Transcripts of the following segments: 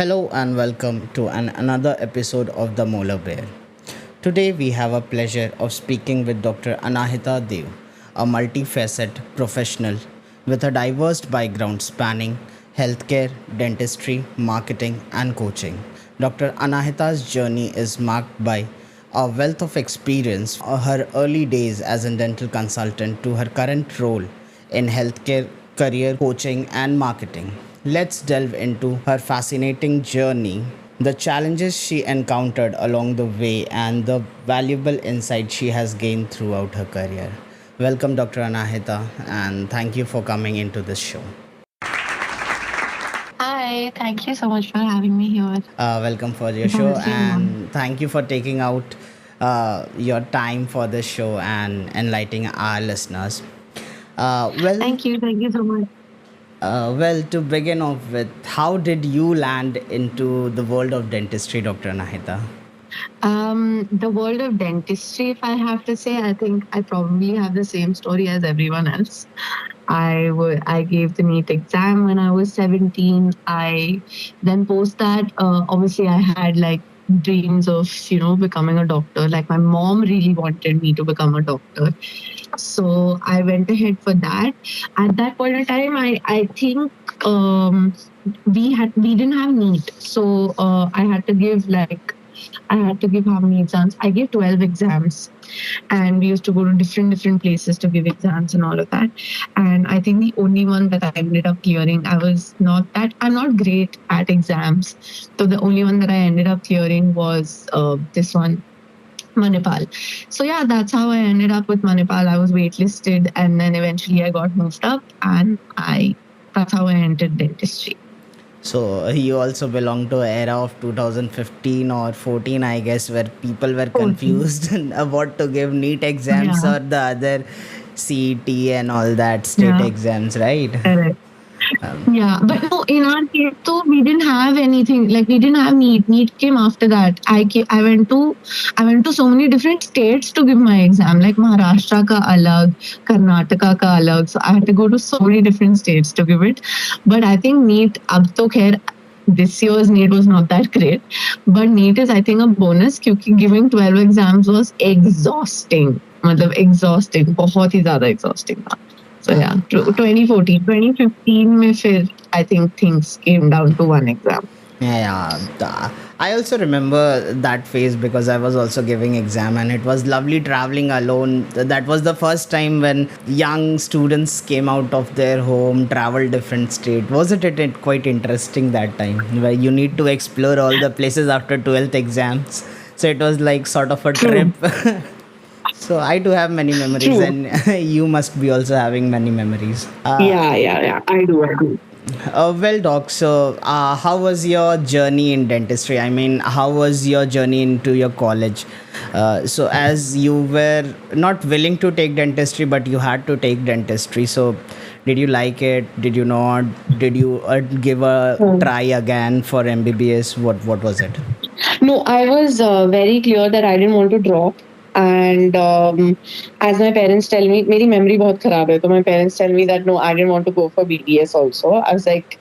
Hello and welcome to another episode of The Molar Bear. Today we have a pleasure of speaking with Dr. Anahita Dev, a multifaceted professional with a diverse background spanning healthcare, dentistry, marketing, and coaching. Dr. Anahita's journey is marked by a wealth of experience from her early days as a dental consultant to her current role in healthcare, career coaching, and marketing. Let's delve into her fascinating journey, the challenges she encountered along the way, and the valuable insight she has gained throughout her career. Welcome, Dr. Anahita, and thank you for coming into this show. Hi, thank you so much for having me here. Welcome for your It's show, honestly an honor. and thank you for taking out your time for this show and enlightening our listeners. Uh, well, Thank you so much. to begin off with, how did you land into the world of dentistry, Dr. Nahita? The world of dentistry, if I have to say, I think I probably have the same story as everyone else. I gave the NEET exam when I was 17. I then post that, obviously I had like dreams of becoming a doctor. Like my mom really wanted me to become a doctor, so I went ahead for that. At that point in time, I think we didn't have NEET, so I had to give how many exams? I gave 12 exams, and we used to go to different places to give exams and all of that. And I think the only one that I ended up clearing, I'm not great at exams, so the only one that I ended up clearing was this one, Manipal. So yeah, that's how I ended up with Manipal. I was waitlisted, and then eventually I got moved up, and I that's how I entered dentistry. So you also belong to era of 2015 or 14, I guess, where people were 14. confused what to give NEET exams Yeah, or the other CET and all that state yeah, exams, right? correct. Um, Yeah, but no, in our case, though, we didn't have anything. Like we didn't have NEET. NEET came after that. I went to so many different states to give my exam. Like Maharashtra ka alag, Karnataka ka alag. So I had to go to so many different states to give it. But I think NEET, ab to khair, this year's NEET was not that great. But NEET is, I think, a bonus क्योंकि giving 12 exams was exhausting. मतलब exhausting, बहुत ही ज़्यादा exhausting था. So yeah, 2014, 2015 में फिर I think things came down to one exam. Yeah, I also remember that phase because I was also giving exam and it was lovely traveling alone. That was the first time when young students came out of their home, traveled different state. Wasn't it quite interesting that time where you need to explore all the places after 12th exams? So it was like sort of a trip. True, So I do have many memories, true. and you must be also having many memories. Yeah. I do. Doc, so how was your journey in dentistry? I mean, how was your journey into your college? So, as you were not willing to take dentistry, but you had to take dentistry. So, did you like it? Did you not? Did you give a Hmm. try again for MBBS? What was it? No, I was very clear that I didn't want to drop. And as my parents tell me, मेरी memory बहुत खराब है. So my parents tell me that no, I didn't want to go for BDS also. I was like,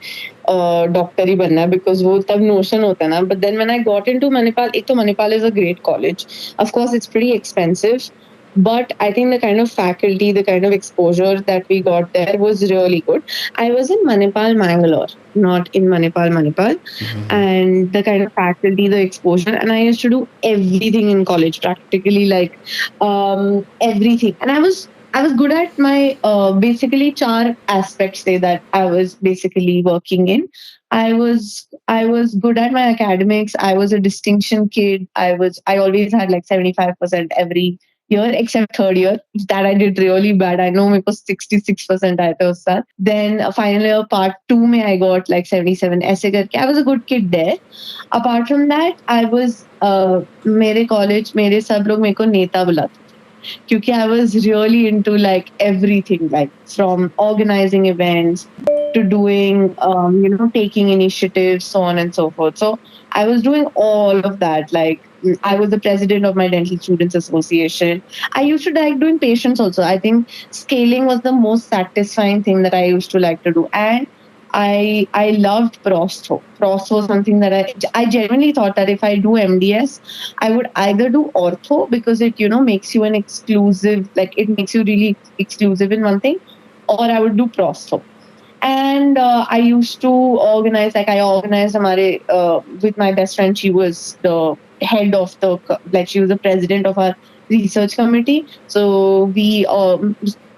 doctor ही बनना है because वो तब notion होता है ना. But then when I got into Manipal, एक तो Manipal is a great college. Of course, it's pretty expensive. But I think the kind of faculty, the kind of exposure that we got there was really good. I was in Manipal, Mangalore, not in Manipal, and the kind of faculty, the exposure, and I used to do everything in college, practically like everything. And I was good at my basically char aspects say that I was basically working in. I was good at my academics. I was a distinction kid. I always had like 75% every year except third year. That I did really bad. I know it was 66% I was that. Then final year part two में I got like 77 ऐसे करके. I was a good kid there. Apart from that, I was मेरे college मेरे सब लोग मेरे को नेता बुलाते क्योंकि I was really into like everything, like from organizing events to doing, taking initiatives, so on and so forth. So I was doing all of that. Like I was the president of my Dental Students Association. I used to like doing patients also. I think scaling was the most satisfying thing that I used to like to do. And I loved prostho. Prostho was something that I genuinely thought that if I do MDS, I would either do ortho because it makes you an exclusive, like it makes you really exclusive in one thing, or I would do prostho. And I used to organize, like I organized with my best friend. She was the head of like she was the president of our research committee. So we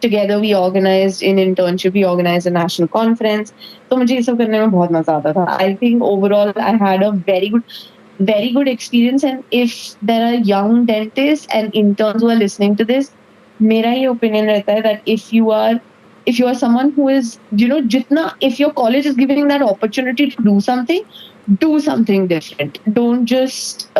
together we organized an internship, we organized a national conference. तो मुझे ये सब करने में बहुत मजा आता था. I think overall I had a very good experience. And if there are young dentists and interns who are listening to this, मेरा ये opinion रहता है that if you are someone who is jitna, if your college is giving that opportunity to do something different. Don't just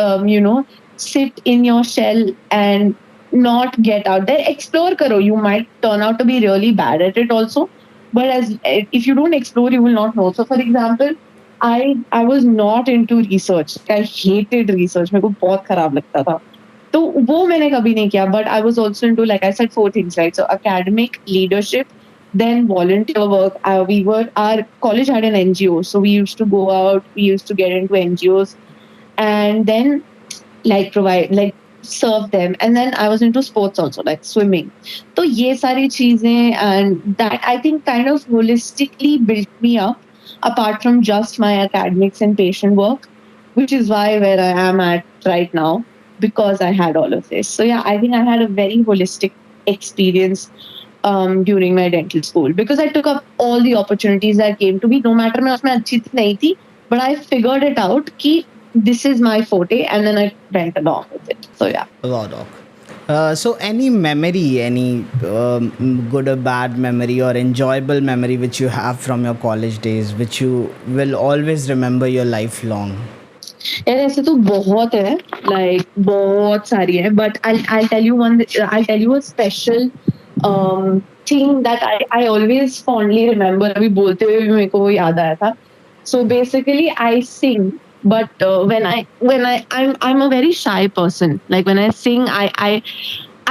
sit in your shell and not get out there. Explore karo. You might turn out to be really bad at it also, but as if you don't explore, you will not know. So for example, I was not into research. I hated research. मेरे को बहुत खराब लगता था. तो वो मैंने कभी नहीं किया. But I was also into, like I said, 4 things, right? So academic, leadership, then volunteer work. Our college had an NGO, so we used to go out. We used to get into NGOs, and then like serve them. And then I was into sports also, like swimming. So ये सारी चीजें, and that I think kind of holistically built me up, apart from just my academics and patient work, which is why where I am at right now, because I had all of this. So yeah, I think I had a very holistic experience during my dental school, because I took up all the opportunities that came to me. No matter मैं उसमें अच्छी थी नहीं थी, but I figured it out कि this is my forte, and then I went along with it. So yeah. Wow, doc. So any memory, any good or bad memory or enjoyable memory which you have from your college days, which you will always remember your lifelong? यार ऐसे तो बहुत है, like बहुत सारी है, but I'll tell you one. I'll tell you a special thing that I always fondly remember. अभी बोलते हुए भी मेरे को वो याद आया था. So basically, I sing, but I'm a very shy person. Like when I sing,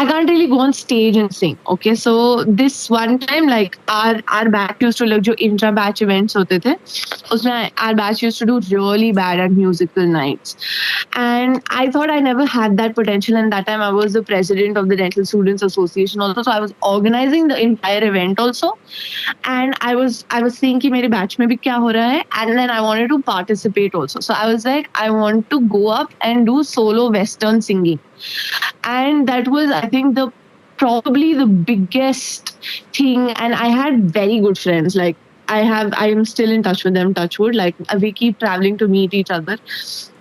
I can't really go on stage and sing. Okay, so this one time, like our batch used to, like जो intra batch events होते थे, उसमें our batch used to do really bad at musical nights, and I thought I never had that potential. And that time I was the president of the Dental Students Association also, so I was organizing the entire event also, and I was seeing कि मेरे batch में भी क्या हो रहा है, and then I wanted to participate also. So I was like, I want to go up and do solo Western singing. And that was, I think, probably the biggest thing. And I had very good friends. Like I am still in touch with them, touch wood. Like we keep traveling to meet each other.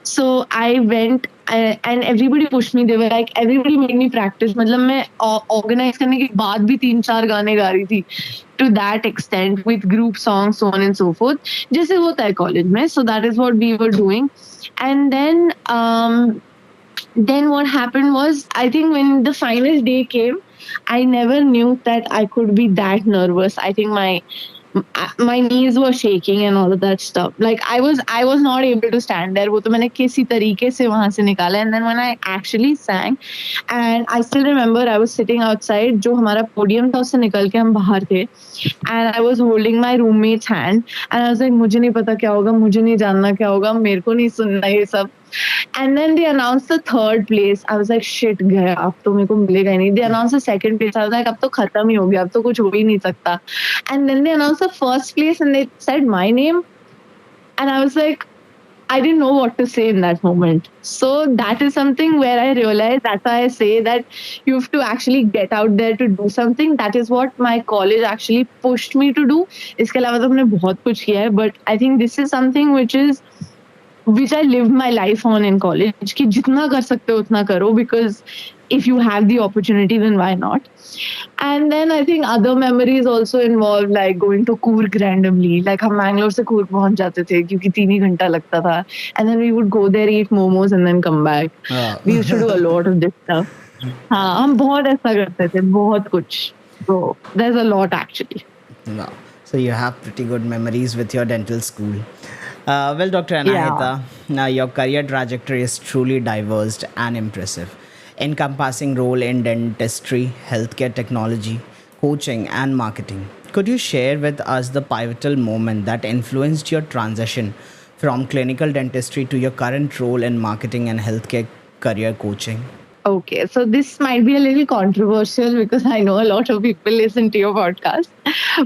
So I went, and everybody pushed me. They were like, everybody made me practice. मतलब मैं organize करने के बाद भी 3-4 गाने गा रही थी, to that extent, with group songs, so on and so forth. जैसे होता है college में. So that is what we were doing. And then what happened was, I think when the final day came, I never knew that I could be that nervous. I think my knees were shaking and all of that stuff. Like I was not able to stand there. वो तो मैंने किसी तरीके से वहाँ से निकाला. And then when I actually sang, and I still remember I was sitting outside, जो हमारा podium था उससे निकल के हम बाहर थे, and I was holding my roommate's hand, and I was like, मुझे नहीं पता क्या होगा, मुझे नहीं जानना क्या होगा, मेरे को नहीं सुनना ये सब. And then they announced the third place. I was like, shit, गया, अब तो मेरे को मिलेगा ही नहीं. They announced the second place. I was like, अब तो खत्म ही हो गया, अब तो कुछ हो ही नहीं सकता. And then they announced the first place, and they said my name, and I was like, I didn't know what to say in that moment. So that is something where I realized, that's why I say that you have to actually get out there to do something. That is what my college actually pushed me to do. इसके अलावा तो मैंने बहुत कुछ किया है, but I think this is something which I lived my life on in college, कि जितना कर सकते हो उतना करो, because if you have the opportunity, then why not? And then I think other memories also involved, like going to Coorg randomly. Like हम Mangalore से Coorg पहुंच जाते थे क्योंकि 3 ही घंटा लगता था, and then we would go there, eat momos, and then come back. We used to do a lot of this stuff. हाँ, हम बहुत ऐसा करते थे, बहुत कुछ. So there's a lot actually. Wow. So you have pretty good memories with your dental school. Well, Dr. Anahita, your career trajectory is truly diverse and impressive, encompassing role in dentistry, healthcare technology, coaching, and marketing. Could you share with us the pivotal moment that influenced your transition from clinical dentistry to your current role in marketing and healthcare career coaching? Okay, so this might be a little controversial because I know a lot of people listen to your podcast,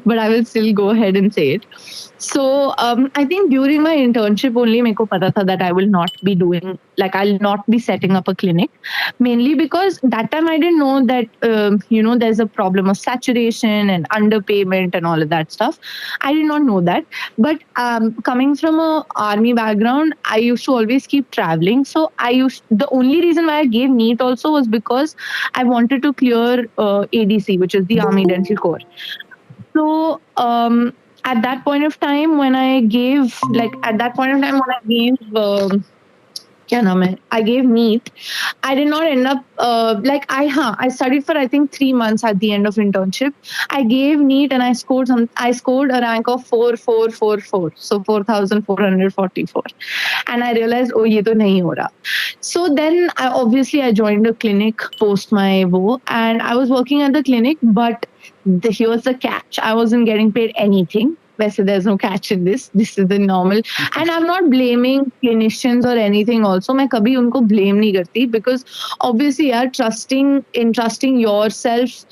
but I will still go ahead and say it. So I think during my internship only, मेरे को पता था that I will not be doing, like I'll not be setting up a clinic, mainly because that time I didn't know that there's a problem of saturation and underpayment and all of that stuff. I did not know that, but coming from a army background, I used to always keep traveling. So the only reason why I gave NEET also was because I wanted to clear ADC, which is the Army Dental Corps. So at that point of time when I gave, क्या नाम है? I gave NEET. I did not end up I studied for I think 3 months at the end of internship. I gave NEET and I scored a rank of 4444, so 4444, and I realized oh ये तो नहीं हो रहा. So then I joined a clinic post my wo, and I was working at the clinic, but here's the catch: I wasn't getting paid anything. वैसे there's no catch in this. This is the normal. And I'm not blaming clinicians or anything also. मैं कभी उनको blame नहीं करती, because obviously यार trusting yourself,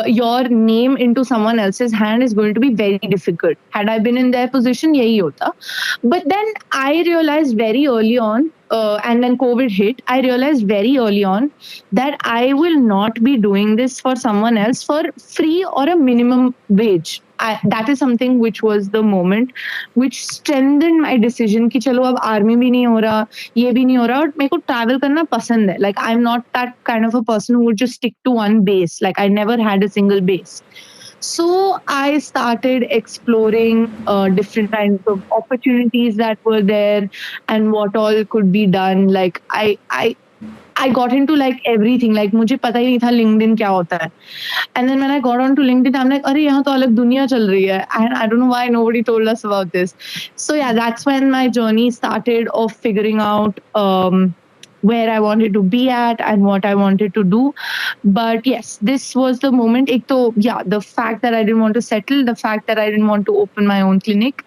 your name into someone else's hand is going to be very difficult. Had I been in their position यही होता. But then I realized very early on, and then COVID hit, I realized very early on that I will not be doing this for someone else for free or a minimum wage. That is something which was the moment which strengthened my decision कि चलो अब army भी नहीं हो रहा, ये भी नहीं हो रहा, और मेरे को ट्रैवल करना पसंद है. Like I'm not that kind of a person who would just stick to one base. Like I never had a single base. So I started exploring different kinds of opportunities that were there and what all could be done. Like I got into like everything. Like मुझे पता ही नहीं था LinkedIn क्या होता है. And then when I got onto LinkedIn, I'm like, अरे यहाँ तो अलग दुनिया चल रही है. And I don't know why nobody told us about this. So yeah, that's when my journey started of figuring out where I wanted to be at and what I wanted to do. But yes, this was the moment. एक तो yeah, the fact that I didn't want to settle, the fact that I didn't want to open my own clinic,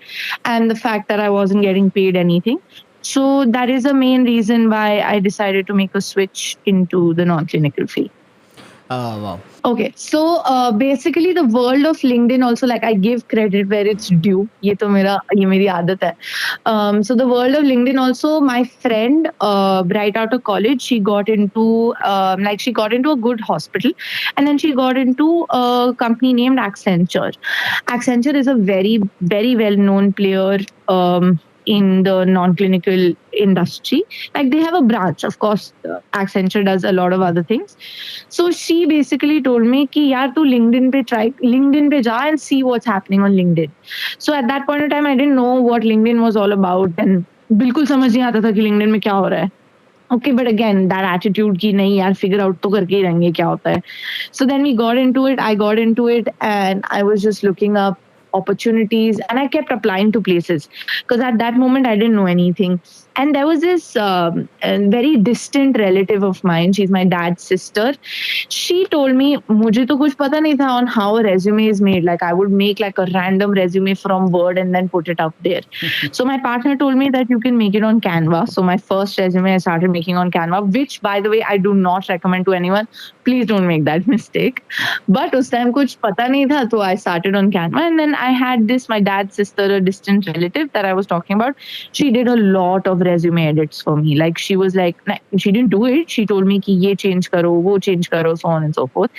and the fact that I wasn't getting paid anything. So that is the main reason why I decided to make a switch into the non-clinical field. Wow. Okay, so basically the world of LinkedIn also, like I give credit where it's due. ये मेरी आदत है. So the world of LinkedIn also, my friend right out of college, she got into a good hospital, and then she got into a company named Accenture. Accenture is a very, very well-known player in the non-clinical industry. Like they have a branch, of course. Accenture does a lot of other things. So she basically told me कि यार तू LinkedIn पे जा and see what's happening on LinkedIn. So at that point in time, I didn't know what LinkedIn was all about, and बिल्कुल समझ नहीं आता था कि LinkedIn में क्या हो रहा है. Okay, but again, that attitude कि नहीं यार figure out तो करके ही रहेंगे क्या होता है. So then we got into it. I got into it, and I was just looking up opportunities, and I kept applying to places because at that moment I didn't know anything. And there was this very distant relative of mine. She's my dad's sister. She told me, मुझे तो कुछ पता नहीं था on how a resume is made. Like I would make like a random resume from Word and then put it up there. So my partner told me that you can make it on Canva. So my first resume I started making on Canva, which by the way I do not recommend to anyone. Please don't make that mistake. But उस time कुछ पता नहीं था, so I started on Canva, and then I had my dad's sister, a distant relative that I was talking about. She did a lot of resume edits for me. Like she was like, she didn't do it. She told me कि ये change करो, वो change करो, so on and so forth.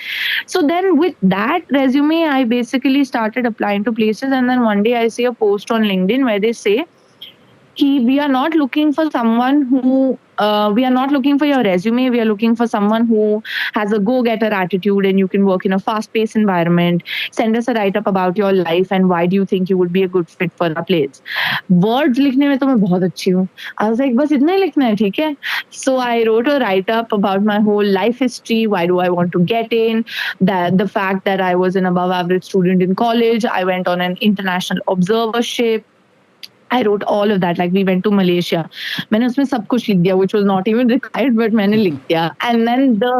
So then with that resume, I basically started applying to places, and then one day I see a post on LinkedIn where they say we are not looking for someone who we are not looking for your resume. We are looking for someone who has a go-getter attitude and you can work in a fast-paced environment. Send us a write-up about your life and why do you think you would be a good fit for our place. Words लिखने में तो मैं बहुत अच्छी हूँ. I was like, बस इतना ही लिखना है, ठीक है? So I wrote a write-up about my whole life history. Why do I want to get in? The fact that I was an above-average student in college. I went on an international observership. I wrote all of that. Like we went to Malaysia. मैंने उसमें सब कुछ लिख दिया, which was not even required, but मैंने लिख दिया. And then the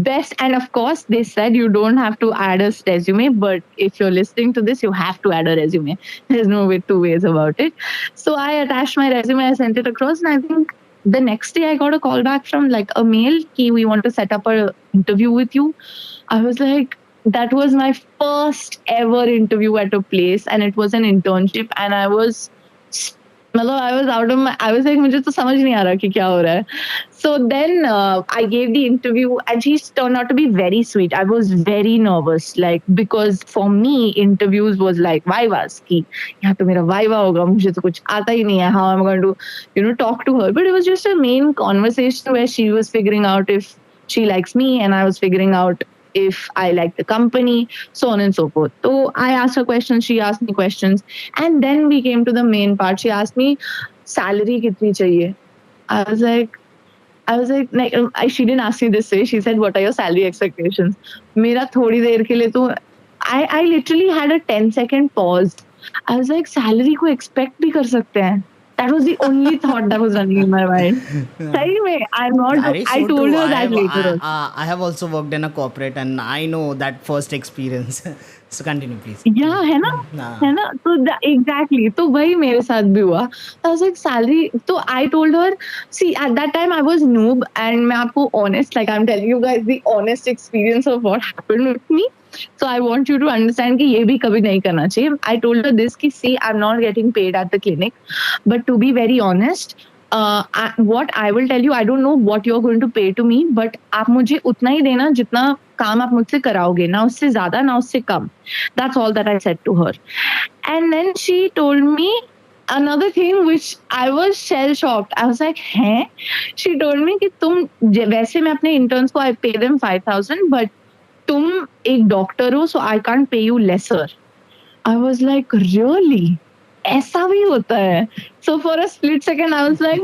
best, and of course they said you don't have to add a resume, but if you're listening to this, you have to add a resume. There's no way two ways about it. So I attached my resume, I sent it across, and I think the next day I got a call back from like a mail ki we want to set up a interview with you. I was like, that was my first ever interview at a place, and it was an internship, and I was मतलब I was out of my, I was like मुझे तो समझ नहीं आ रहा कि क्या हो रहा है. So then I gave the interview, and she turned out to be very sweet. I was very nervous, like because for me interviews was like vivas कि यहाँ तो मेरा viva होगा, मुझे तो कुछ आता ही नहीं है, how I'm going to talk to her. But it was just a main conversation where she was figuring out if she likes me, and I was figuring out if I like the company, so on and so forth. So I asked her questions, she asked me questions, and then we came to the main part. She asked me, salary kitni chahiye? I was like, she didn't ask me this way. She said, what are your salary expectations? मेरा थोड़ी देर के लिए तो I literally had a 10-second pause. I was like, salary को expect भी कर सकते हैं. That was the only thought that was running in my mind. सही में, I'm not. That is I so told true. her that later on. I have also worked in a corporate, and I know that first experience. So continue, please. या है ना, Nah. है ना, तो exactly तो वही मेरे साथ भी हुआ. आई वाज लाइक सैलरी, तो I told her, see at that time I was noob, and मैं आपको honest, like I am telling you guys the honest experience of what happened with me. So I want you to understand कि ये भी कभी नहीं करना चाहिए. I told her this कि see, I'm not getting paid at the clinic, but to be very honest, what I will tell you, I don't know what you're going to pay to me, but आप मुझे उतना ही देना जितना काम आप मुझसे कराओगे, ना उससे ज्यादा ना उससे कम. That's all that I said to her. And then she told me another thing which I was shell shocked. I was like, हैं? She told me कि तुम वैसे मैं अपने interns को I pay them 5,000, but तुम एक डॉक्टर हो, so I can't pay you lesser. I was like, really? ऐसा भी होता है? So for a split second, I was like,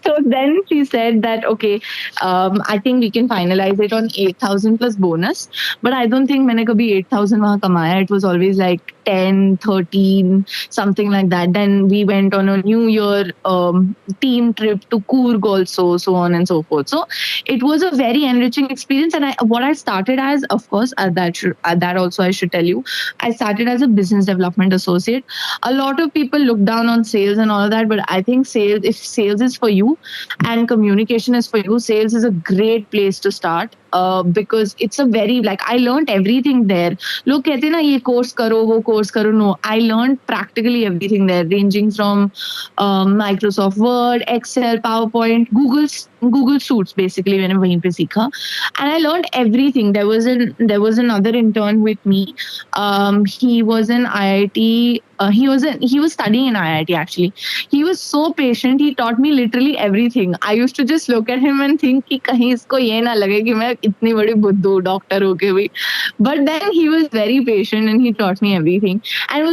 So then she said that, okay, I think we can finalize it on 8,000 plus bonus. But I don't think मैंने कभी 8,000 वहाँ कमाया. It was always like 10, 13, something like that. Then we went on a New Year team trip to Coorg also, so on and so forth. So it was a very enriching experience. And what I started as, of course, that also I should tell you, I started as a business development associate. A lot of people look down on sales and all of that, but I think if sales is for you and communication is for you, sales is a great place to start. Because it's a very, like, I learned everything there. लोग कहते हैं ना ये course करो वो course करो. No, I learned practically everything there, ranging from Microsoft Word, Excel, PowerPoint, Google Suits basically मैंने वहीं पे सीखा. And I learned everything. There was another intern with me. He was in IIT. He was studying in IIT actually. He was so patient. He taught me literally everything. I used to just look at him and think कि कहीं इसको ये ना लगे कि मैं इतनी बड़ी बुद्धू डॉक्टर होके भी. But then he was very patient and he taught me everything. And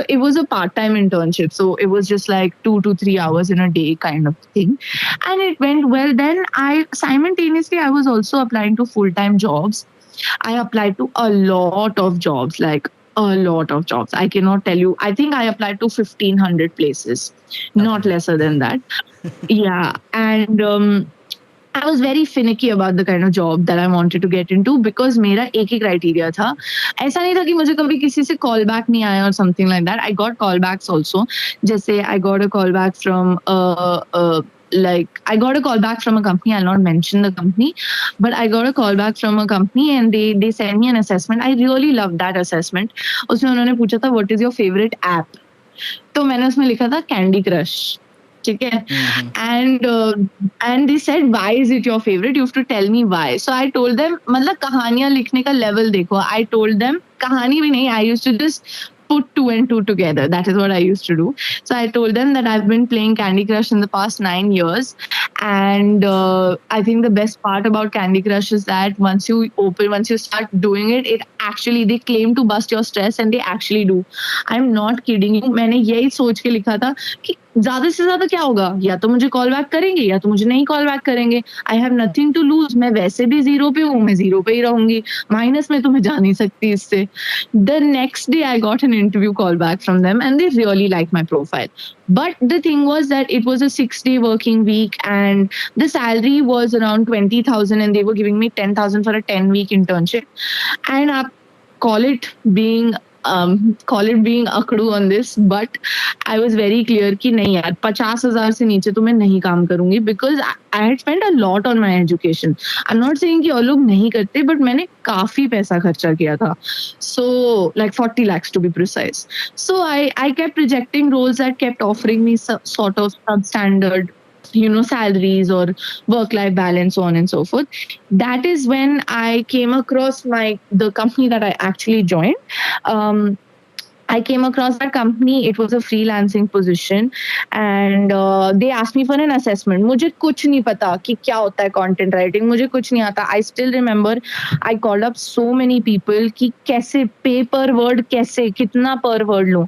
it was a part-time internship, so it was just like 2 to 3 hours in a day kind of thing. And it went well. Then I was also applying to full-time jobs. I applied to a lot of jobs, like a lot of jobs. I cannot tell you. I think I applied to 1,500 places, not lesser than that. Yeah. And I was very finicky about the kind of job that I wanted to get into because मेरा एक ही criteria था. ऐसा नहीं था कि मुझे कभी किसी से call back नहीं आया or something like that. I got callbacks also. जैसे I got a callback from I got a call back from a company. I'll not mention the company, but I got a call back from a company and they sent me an assessment. I really loved that assessment. उसमें उन्होंने पूछा था what is your favorite app? तो मैंने उसमें लिखा था Candy Crush. ठीक है. And they said, why is it your favorite? You have to tell me why. So I told them, मतलब कहानियाँ लिखने का level देखो. I told them कहानी भी नहीं. I used to just put 2 and 2 together. That is what I used to do. So I told them that I've been playing Candy Crush in the past 9 years. And I think the best part about Candy Crush is that once you start doing it, they claim to bust your stress and they actually do. I'm not kidding you. मैंने यही सोच के लिखा था कि ज़्यादा से ज़्यादा क्या होगा? या तो मुझे कॉल बैक करेंगे या तो मुझे नहीं कॉल बैक करेंगे। I have nothing to lose, मैं वैसे भी ज़ीरो पे हूँ, मैं ज़ीरो पे ही रहूँगी। माइनस में तो मैं जा नहीं सकती इससे। The next day I got an interview call back from them and they really liked my profile. But the thing was that it was a 6-day working week and the salary was around 20,000 and they were giving me 10,000 for a 10-week internship. And call it being call it being akdu on this, but I was very clear कि नहीं यार 50,000 से नीचे तो मैं नहीं काम करूँगी because I had spent a lot on my education. I'm not saying कि और लोग नहीं करते, but मैंने काफ़ी पैसा खर्चा किया था. So like 40 lakhs to be precise. So I kept rejecting roles that kept offering me sort of substandard, salaries or work life balance, so on and so forth. That is when I came across the company that I actually joined. um, I came across that company. It was a freelancing position, and they asked me for an assessment. मुझे कुछ नहीं पता कि क्या होता है content writing. मुझे कुछ नहीं आता. I still remember I called up so many people कि कैसे pay per word, कैसे कितना per word लूँ.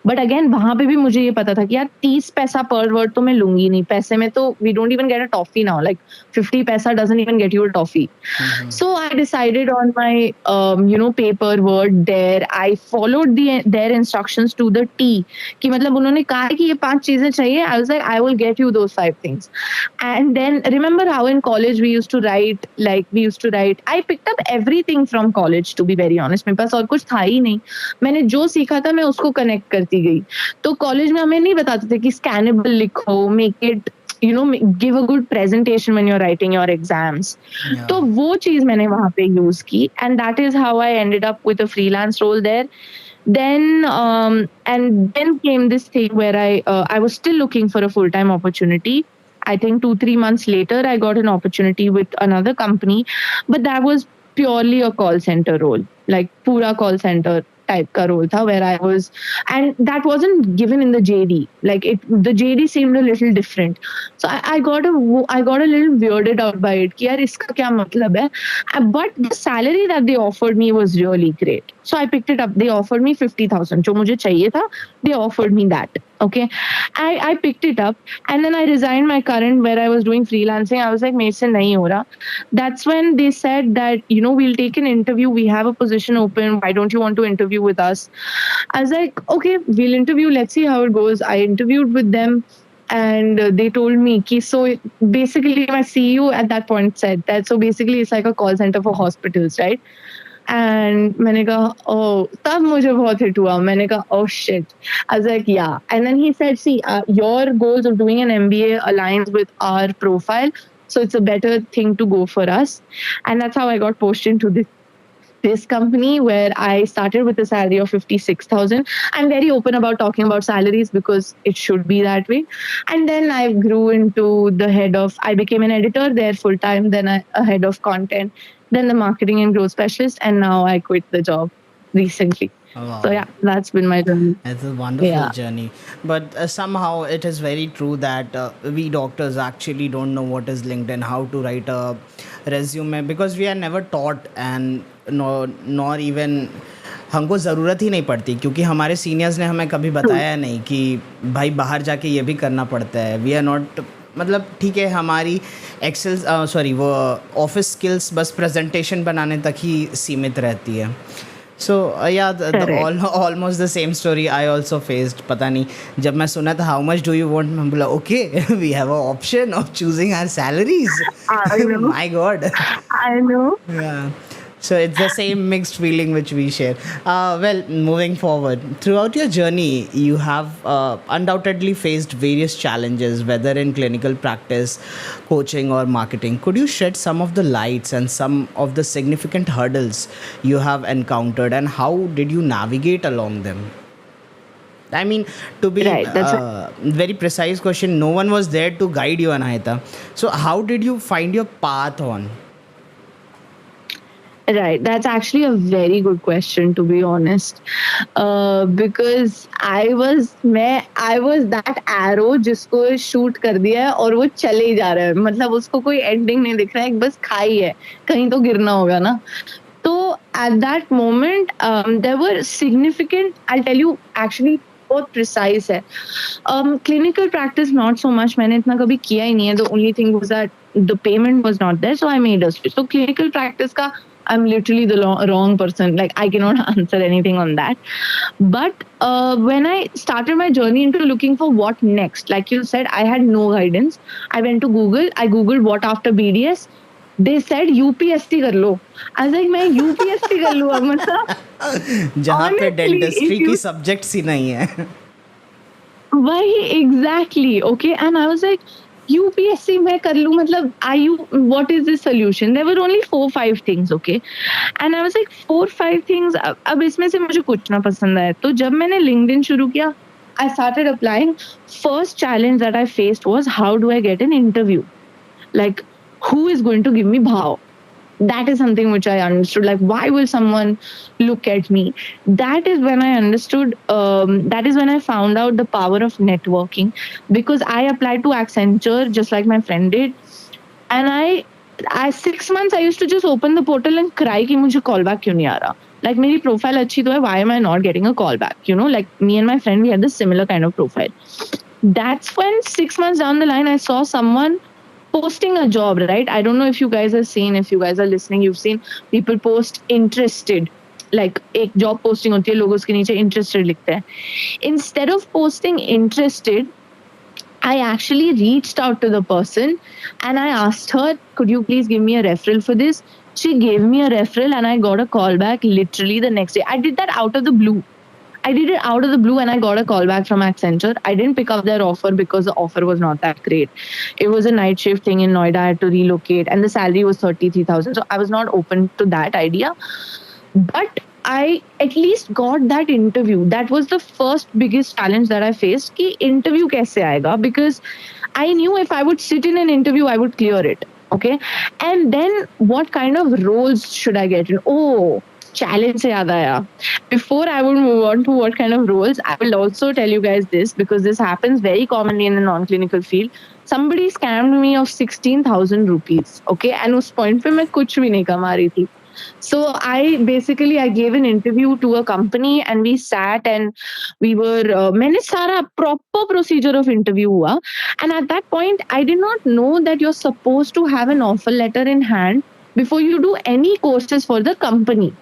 But again वहाँ पे भी मुझे ये पता था कि यार 30 पैसा per word तो मैं लूँगी नहीं. पैसे में तो we don't even get a toffee now. Like 50 पैसा doesn't even get you a toffee. So I decided on my paper word there. I followed their instructions to the T. कि मतलब उन्होंने कहा है कि ये 5 चीजें चाहिए. I was like, I will get you those 5 things. And then remember how in college we used to write, I picked up everything from college, to be very honest. मेरे पास और कुछ था ही नहीं. मैंने जो सीखा था मैं उसको कनेक्ट करती गई. तो कॉलेज में हमें नहीं बताते थे कि स्कैनेबल लिखो, make it give a good presentation when you're writing your exams. तो वो चीज मैंने वहाँ पे यूज की, and that is how I ended up with a freelance role there. Then came this thing where I was still looking for a full time opportunity. I think 2-3 months later I got an opportunity with another company, but that was purely a call center role, like pura call center type ka role tha, where I was, and that wasn't given in the JD. Like the JD seemed a little different. So I got a little weirded out by it कि यार इसका क्या मतलब है. But the salary that they offered me was really great. So I picked it up. They offered me 50,000. जो मुझे चाहिए था, they offered me that. Okay. I picked it up and then I resigned my current where I was doing freelancing. I was like, मेरे से नहीं हो रहा. That's when they said that, we'll take an interview. We have a position open. Why don't you want to interview with us? I was like, okay, we'll interview. Let's see how it goes. I interviewed with them and they told me ki, so basically my CEO at that point said that, so basically it's like a call center for hospitals, right? And मैंने कहा oh, तब मुझे बहुत hit हुआ. मैंने कहा oh shit. I was like yeah. And then he said, see, your goals of doing an MBA aligns with our profile, so it's a better thing to go for us. And that's how I got posted into this company, where I started with a salary of 56,000. I'm very open about talking about salaries because it should be that way. And then I grew into I became an editor there full time, then a head of content, then the marketing and growth specialist, and now I quit the job recently. Wow. So yeah, that's been my journey. It's a wonderful Yeah. journey. But somehow it is very true that we doctors actually don't know what is LinkedIn, how to write a resume, because we are never taught, and nor even हमको ज़रूरत ही नहीं पड़ती, क्योंकि हमारे seniors ने हमें कभी बताया नहीं कि भाई बाहर जाके ये भी करना पड़ता है. वी आर नॉट, मतलब ठीक है हमारी एक्सेल वो ऑफिस स्किल्स बस प्रेजेंटेशन बनाने तक ही सीमित रहती है. So yeah, almost the same story I also faced. पता नहीं, जब मैं सुना था how much do you want, मैं बोला okay, we have an option of choosing our salaries. I know. My God. I know. Yeah. So it's the same mixed feeling which we share. Well, moving forward, throughout your journey, you have undoubtedly faced various challenges, whether in clinical practice, coaching, or marketing. Could you shed some of the lights and some of the significant hurdles you have encountered, and how did you navigate along them? I mean, to be Right, that's very precise question, no one was there to guide you, Anahita. So how did you find your path on? Right, that's actually a very good question, to be honest. Because I was that arrow जिसको shoot कर दिया है और वो चले ही जा रहा है. मतलब उसको कोई ending नहीं दिख रहा है, बस खाई है. कहीं तो गिरना होगा ना. So at that moment, there were significant. I'll tell you actually बहुत प्रिसाइज है. Clinical practice not so much. मैंने इतना कभी किया ही नहीं है. The only thing was that the payment was not there, so I made a switch. So clinical practice का I'm literally the wrong person. Like I cannot answer anything on that. But when I started my journey into looking for what next, like you said, I had no guidance. I went to Google. I googled what after BDS. They said UPSC कर लो. I was like मैं UPSC कर लूँ अब मतलब जहाँ पे honestly dentistry if की you subjects ही नहीं है. why exactly okay and I was like UPSC मैं कर लूँ मतलब are you what is the solution there were only 4-5 things okay and I was like 4-5 things अब इसमें से मुझे कुछ ना पसंद आया तो जब मैंने LinkedIn शुरू किया I started applying. First challenge that I faced was how do I get an interview? Like who is going to give me bhav? That is something which I understood. Like, why will someone look at me? That is when I understood. That is when I found out the power of networking because I applied to Accenture just like my friend did, and I 6 months I used to just open the portal and cry कि मुझे call back क्यों नहीं आ रहा. Like मेरी profile अच्छी तो है, why am I not getting a call back? You know, like me and my friend we had the similar kind of profile. That's when 6 months down the line I saw someone posting a job, right? I don't know if you guys have seen, if you guys are listening, you've seen people post interested. Like एक job posting होती है लोग उसके नीचे interested लिखते हैं. Instead of posting interested, I actually reached out to the person and I asked her, could you please give me a referral for this? She gave me a referral and I got a call back literally the next day. I did that out of the blue. I did it out of the blue and I got a call back from Accenture. I didn't pick up their offer because the offer was not that great. It was a night shift thing in Noida. I had to relocate and the salary was 33,000. So I was not open to that idea. But I at least got that interview. That was the first biggest challenge that I faced. Ki interview kaise aayega? Because I knew if I would sit in an interview, I would clear it. Okay. And then what kind of roles should I get in? Oh, challenge se yaad aaya. Before I would move on to what kind of roles, I will also tell you guys this because this happens very commonly in the non-clinical field. Somebody scammed me of 16,000 rupees. Okay. And उस point पे मैं कुछ भी नहीं कमा रही थी. So I gave an interview to a company and we sat and we were मैंने सारा proper procedure of interview हुआ and at that point I did not know that you're supposed to have an offer letter in hand before you do any courses for the company.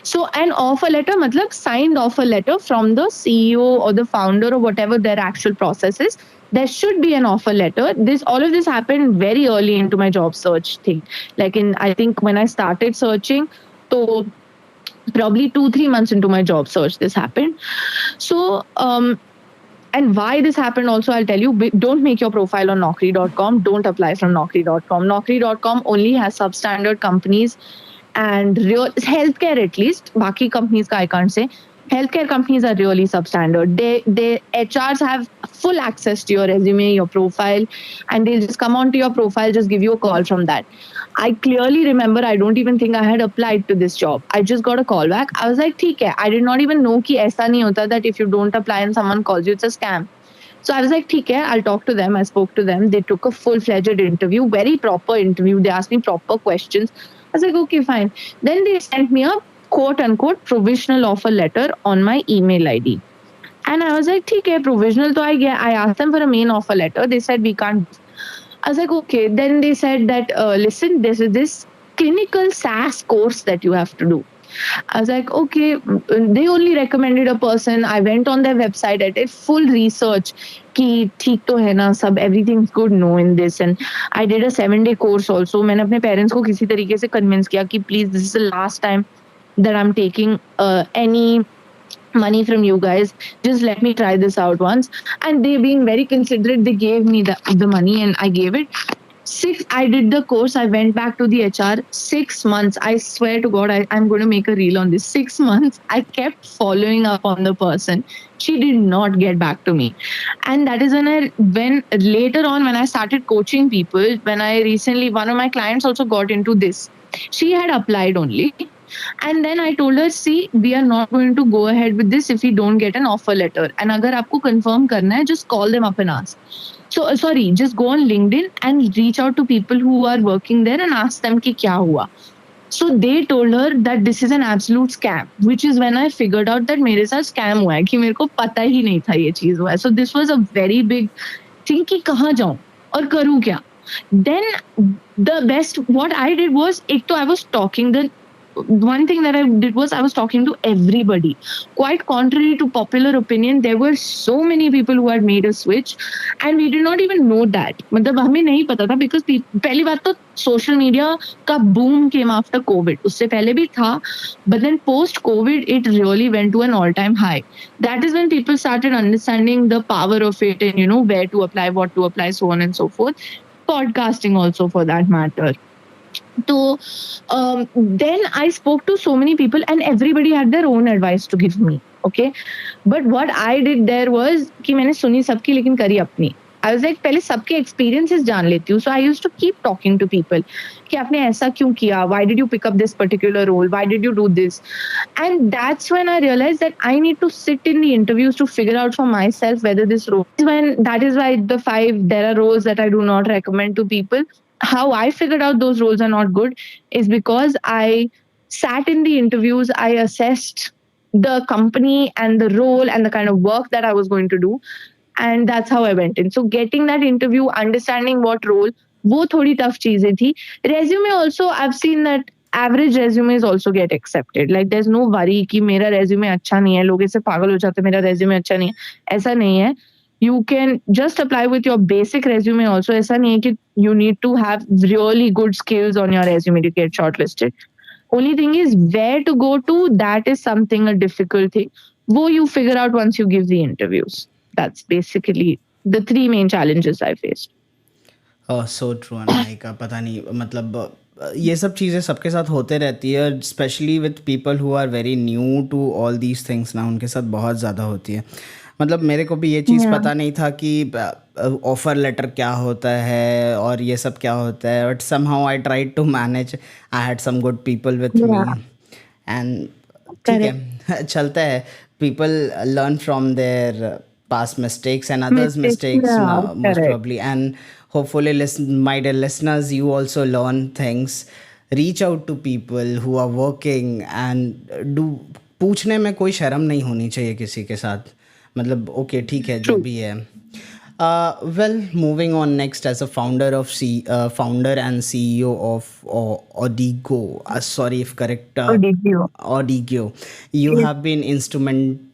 So an offer letter matlab signed offer letter from the CEO or the founder or whatever their actual process is. There should be an offer letter. All of this happened very early into my job search thing. Like I think when I started searching, so probably 2-3 months into my job search, this happened. So and why this happened also, I'll tell you. Don't make your profile on Naukri.com. Don't apply from Naukri.com. Naukri.com only has substandard companies and real healthcare at least. Baki companies ka I can't say. Healthcare companies are really substandard. They HRs have full access to your resume, your profile, and they'll just come onto your profile, just give you a call from that. I clearly remember I don't even think I had applied to this job. I just got a call back. I was like, ठीक है. I did not even know कि ऐसा नहीं होता that if you don't apply and someone calls you, it's a scam. So I was like, ठीक है, I'll talk to them. I spoke to them. They took a full-fledged interview, very proper interview. They asked me proper questions. I was like, okay, fine. Then they sent me a quote-unquote provisional offer letter on my email ID. And I was like, ठीक है, provisional तो I get. I asked them for a main offer letter. They said, we can't. I was like, okay. Then they said that, listen, this is this clinical SaaS course that you have to do. I was like, okay. They only recommended a person. I went on their website. I did full research. कि ठीक तो है ना सब, everything's good no in this. And I did a 7-day course also. मैंने अपने parents को किसी तरीके से convince किया कि please, this is the last time that I'm taking any money from you guys. Just let me try this out once. And they being very considerate, they gave me the money and I gave it. I did the course. I went back to the HR. 6 months. I swear to God, I'm going to make a reel on this. 6 months. I kept following up on the person. She did not get back to me. And that is when later on, when I started coaching people, one of my clients also got into this. She had applied only. And then I told her, see, we are not going to go ahead with this if we don't get an offer letter. And agar aapko confirm karna hai, just call them up and ask. So, just go on LinkedIn and reach out to people who are working there and ask them ki kya hua. So they told her that this is an absolute scam, which is when I figured out that मेरे साथ scam हुआ है, कि मेरे को पता ही नहीं था ये चीज हुआ है. So this was a very big thing कि कहाँ जाऊं और करूं क्या. Then the best what I did was, एक तो I was talking, the one thing that I did was I was talking to everybody. Quite contrary to popular opinion, there were so many people who had made a switch, and we did not even know that. मतलब हमें नहीं पता था, because पहली बात तो social media का boom came after COVID. उससे पहले भी था, but then post COVID it really went to an all-time high. That is when people started understanding the power of it, and where to apply, what to apply, so on and so forth. Podcasting also, for that matter. So then I spoke to so many people, and everybody had their own advice to give me. Okay, but what I did there was कि मैंने सुनी सबकी लेकिन करी अपनी. I was like, पहले सबके experiences जान लेती हूँ. So I used to keep talking to people कि आपने ऐसा क्यों किया? Why did you pick up this particular role? Why did you do this? And that's when I realized that I need to sit in the interviews to figure out for myself whether this role. That is why there are roles that I do not recommend to people. How I figured out those roles are not good is because I sat in the interviews, I assessed the company and the role and the kind of work that I was going to do, and that's how I went in. So getting that interview, understanding what role, वो थोड़ी tough चीजें थी. Resume also, I've seen that average resumes also get accepted. Like there's no worry कि मेरा resume अच्छा नहीं है, लोग इससे पागल हो जाते हैं, मेरा resume अच्छा नहीं है. ऐसा नहीं है. You can just apply with your basic resume also. ऐसा नहीं है कि you need to have really good skills on your resume to get shortlisted. Only thing is where to go to, that is something a difficult thing. Wo you figure out once you give the interviews. That's basically the three main challenges I faced. So true Anamika. पता नहीं मतलब ये सब चीज़ें सबके साथ होते रहती है, especially with people who are very new to all these things ना, उनके साथ बहुत ज़्यादा होती है. मतलब मेरे को भी ये चीज़ पता नहीं था कि ऑफ़र लेटर क्या होता है और ये सब क्या होता है, but somehow I tried to manage. I had some good people with me and ठीक है चलता है. People learn from their past mistakes and others mistakes most probably, and hopefully my dear listeners, you also learn things. Reach out to people who are working and do. पूछने में कोई शर्म नहीं होनी चाहिए किसी के साथ. मतलब ओके ठीक है जो भी है. Well, moving on next, as a founder and CEO of Odigo, sorry if correct, Odigo, you have been instrumental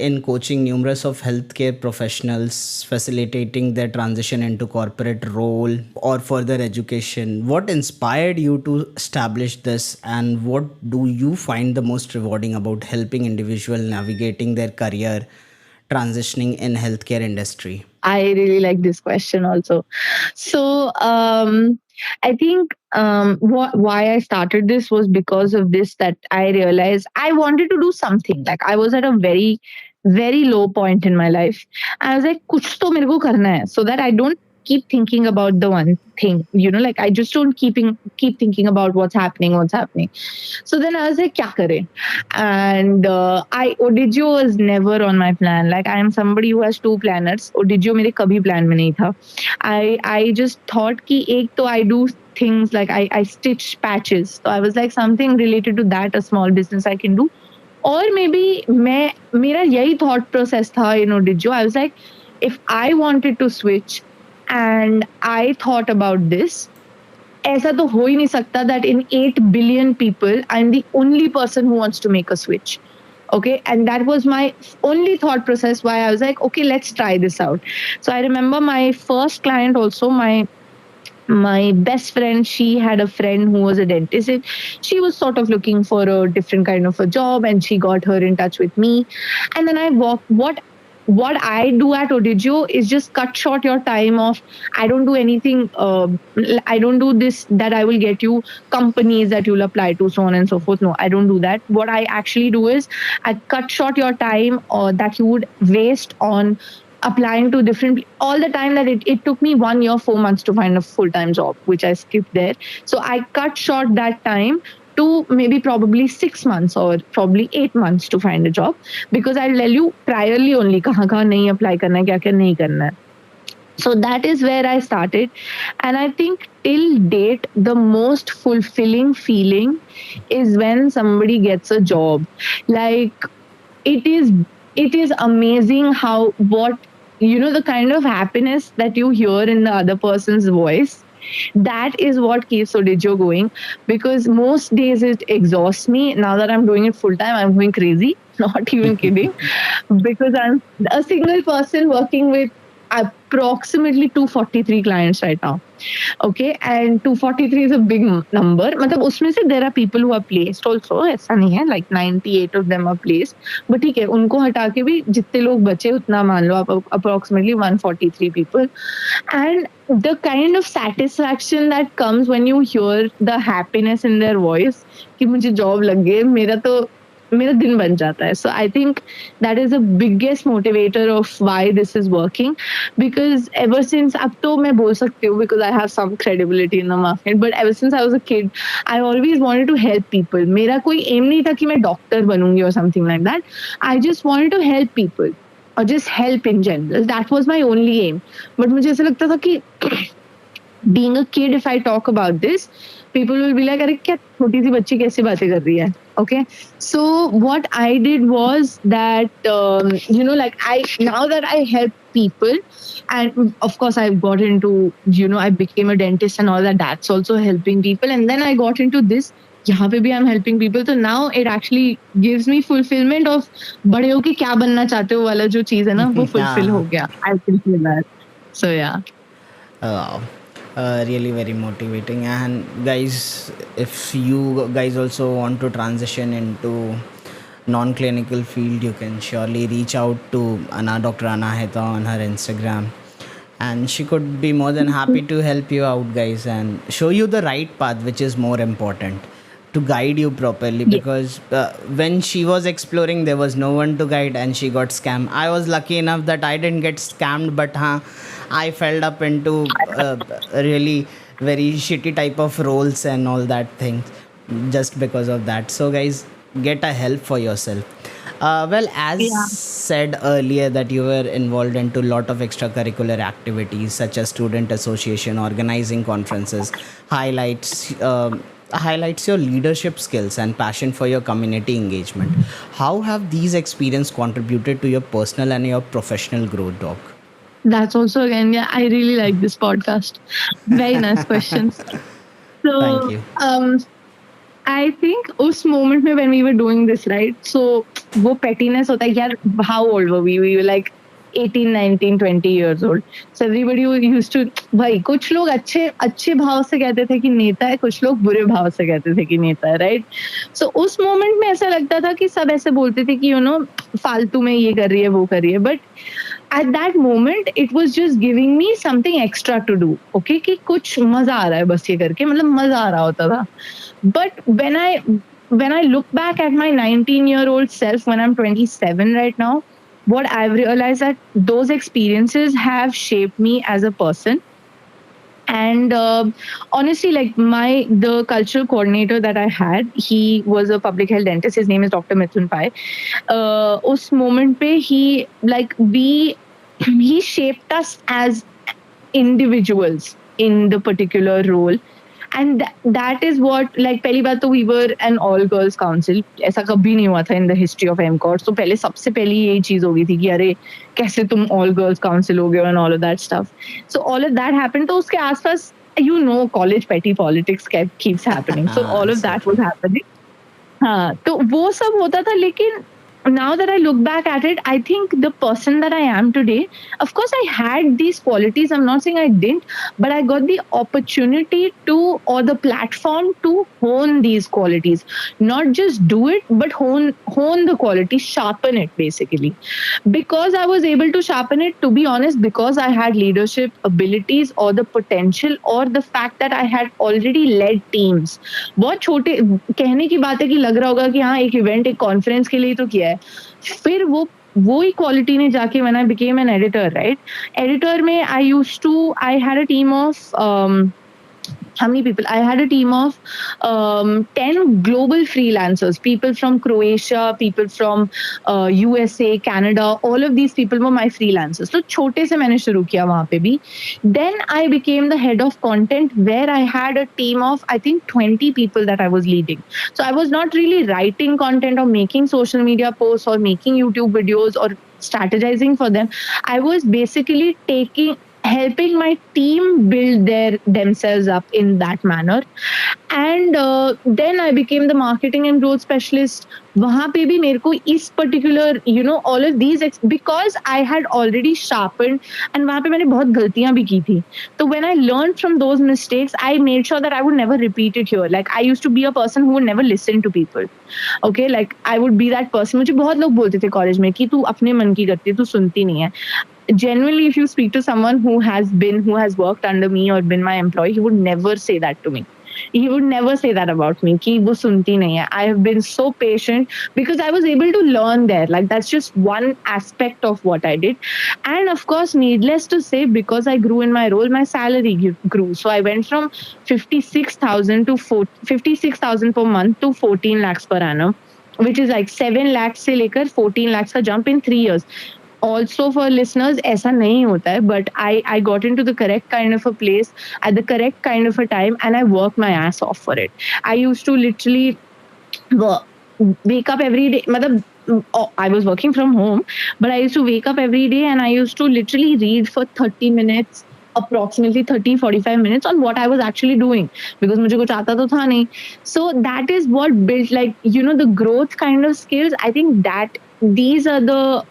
in coaching numerous of healthcare professionals, facilitating their transition into corporate role or further education. What inspired you to establish this, and what do you find the most rewarding about helping individuals navigating their career transitioning in healthcare industry? I really like this question also. So I think why I started this was because of this, that I realized I wanted to do something. Like I was at a very, very low point in my life. I was like, कुछ तो मेरे को करना है, so that I don't keep thinking about the one thing. Like I just don't keep thinking about what's happening. So then I was like, क्या करें? And Odigio was never on my plan. Like I am somebody who has two planners. Odigio मेरे कभी plan में नहीं था. I just thought कि एक तो I do things like I stitch patches. So I was like, something related to that, a small business I can do. Or maybe मेरा यही thought process था in Odigio. I was like, if I wanted to switch and I thought about this, ऐसा तो हो ही नहीं सकता that in 8 billion people, I'm the only person who wants to make a switch. Okay, and that was my only thought process why I was like, okay, let's try this out. So I remember my first client also, my best friend, she had a friend who was a dentist, and she was sort of looking for a different kind of a job, and she got her in touch with me. And then I what I do at Odigio is just cut short your time of, I don't do anything, I don't do this that I will get you companies that you'll apply to, so on and so forth. No, I don't do that. What I actually do is I cut short your time that you would waste on applying to different, all the time that it took me 1 year, 4 months to find a full-time job, which I skipped there. So I cut short that time to maybe probably 6 months or probably 8 months to find a job, because I'll tell you priorly only कहाँ नहीं apply करना है, क्या नहीं करना है. So that is where I started. And I think till date, the most fulfilling feeling is when somebody gets a job. Like, it is it is amazing how, what, the kind of happiness that you hear in the other person's voice, that is what keeps Odijo going. Because most days it exhausts me. Now that I'm doing it full time, I'm going crazy. Not even kidding. Because I'm a single person working with approximately 243 clients right now. Okay, and 243 is a big number. मतलब उसमें से there are people who are placed also, ऐसा नहीं है, like 98 of them are placed. But ठीक है, उनको हटा के भी जितने लोग बचे उतना मान लो आप, approximately 143 people. And the kind of satisfaction that comes when you hear the happiness in their voice कि मुझे जॉब लग गई, मेरा दिन बन जाता है. So I think that is the biggest motivator of why this is working. Because ever since, अब तो मैं बोल सकती हूँ because I have some credibility in the market, but ever since I was a kid, I always wanted to help people. मेरा कोई aim नहीं था कि मैं doctor बनूंगी or something like that. I just wanted to help people or just help in general. That was my only aim. But मुझे ऐसा लगता था कि being a kid, if I talk about this, people will be like, अरे क्या छोटी सी बच्ची कैसे बातें कर रही है. Okay, so what I did was that, like, now that I help people, and of course I got into, I became a dentist and all that. That's also helping people, and then I got into this. यहाँ पे भी I'm helping people, so now it actually gives me fulfillment of बड़े होके क्या बनना चाहते हो वाला जो चीज है ना, वो fulfill Yeah. हो गया. I can feel that. So yeah. Wow. Really very motivating. And guys, if you guys also want to transition into non-clinical field, you can surely reach out to Dr. Anahita on her Instagram, and she could be more than happy to help you out, guys, and show you the right path, which is more important, to guide you properly. Yeah. Because when she was exploring, there was no one to guide and she got scammed. I was lucky enough that I didn't get scammed, but I fell up into really very shitty type of roles and all that things just because of that. So guys, get a help for yourself. Well, as Yeah. said earlier, that you were involved into a lot of extracurricular activities such as student association, organizing conferences, highlights highlights your leadership skills and passion for your community engagement. How have these experiences contributed to your personal and your professional growth, Doc? That's also, again, yeah, I really like this podcast. Very nice questions. Thank So, you. I think उस moment में when we were doing this, right? So वो pettiness होता है यार. How old were we? We were like 18, 19, 20 years old. So everybody used to, भाई कुछ लोग अच्छे अच्छे भाव से कहते थे कि नेता है, कुछ लोग बुरे भाव से कहते थे कि नेता है, right? So उस moment में ऐसा लगता था कि सब ऐसे बोलते थे कि फालतू में ये कर रही है वो कर रही है. But at that moment it was just giving me something extra to do. Okay, कि कुछ मजा आ रहा है बस ये करके, मतलब मजा आ रहा होता था. But when I look back at my 19-year-old self, when I'm 27 right now, what I've realized that those experiences have shaped me as a person. And honestly, like the cultural coordinator that I had, he was a public health dentist. His name is Dr. Mithun Pai. Us moment pe he shaped us as individuals in the particular role. And that is what, like, पहली बात तो we were an all girls council. ऐसा कभी नहीं हुआ था in the history of MCOT. तो पहले सबसे पहली यही चीज हो गई थी कि अरे कैसे तुम all girls council हो गए and all of that stuff. So all of that happened. तो उसके आसपास college petty politics keeps happening. So all of So that true. was happening. हाँ, तो वो सब होता था. लेकिन now that I look back at it, I think the person that I am today, of course, I had these qualities. I'm not saying I didn't, but I got the opportunity to, or the platform to hone these qualities. Not just do it, but hone the quality, sharpen it basically. Because I was able to sharpen it, to be honest, because I had leadership abilities or the potential or the fact that I had already led teams. बहुत छोटे कहने की बात है कि लग रहा होगा कि हाँ एक इवेंट एक कॉन्फ्रेंस के लिए तो किया है. फिर वो ही क्वालिटी ने जाके when I became an editor, right? Editor में I had a team of how many people? I had a team of 10 global freelancers, people from Croatia, people from USA, Canada. All of these people were my freelancers. So छोटे से मैंने शुरू किया वहाँ पे भी. Then I became the head of content, where I had a team of, I think, 20 people that I was leading. So I was not really writing content or making social media posts or making YouTube videos or strategizing for them. I was basically helping my team build themselves up in that manner. And then I became the marketing and growth specialist. वहाँ पे भी मेरे को इस particular, all of these, because I had already sharpened, and वहाँ पे मैंने बहुत गलतियाँ भी की थी. So when I learned from those mistakes, I made sure that I would never repeat it here. Like, I used to be a person who would never listen to people. Okay, like I would be that person. मुझे बहुत लोग बोलते थे college में कि तू अपने मन की करती है, तू सुनती नहीं है. Generally, if you speak to someone who has worked under me or been my employee, he would never say that to me. He would never say that about me कि वो सुनती नहीं है. I have been so patient because I was able to learn there. Like, that's just one aspect of what I did. And of course, needless to say, because I grew in my role, my salary grew. So I went from 56,000 per month to 14 lakhs per annum, which is like 7 lakhs से लेकर 14 lakhs का jump in 3 years. Also, for listeners, ऐसा नहीं होता है, but I got into the correct kind of a place at the correct kind of a time, and I worked my ass off for it. I used to literally wake up every day. I was working from home, but I used to wake up every day and I used to literally read for 30 minutes, approximately 30-45 minutes, on what I was actually doing, because मुझे कुछ आता तो था नहीं. So that is what built, like, the growth kind of skills. I think that these are the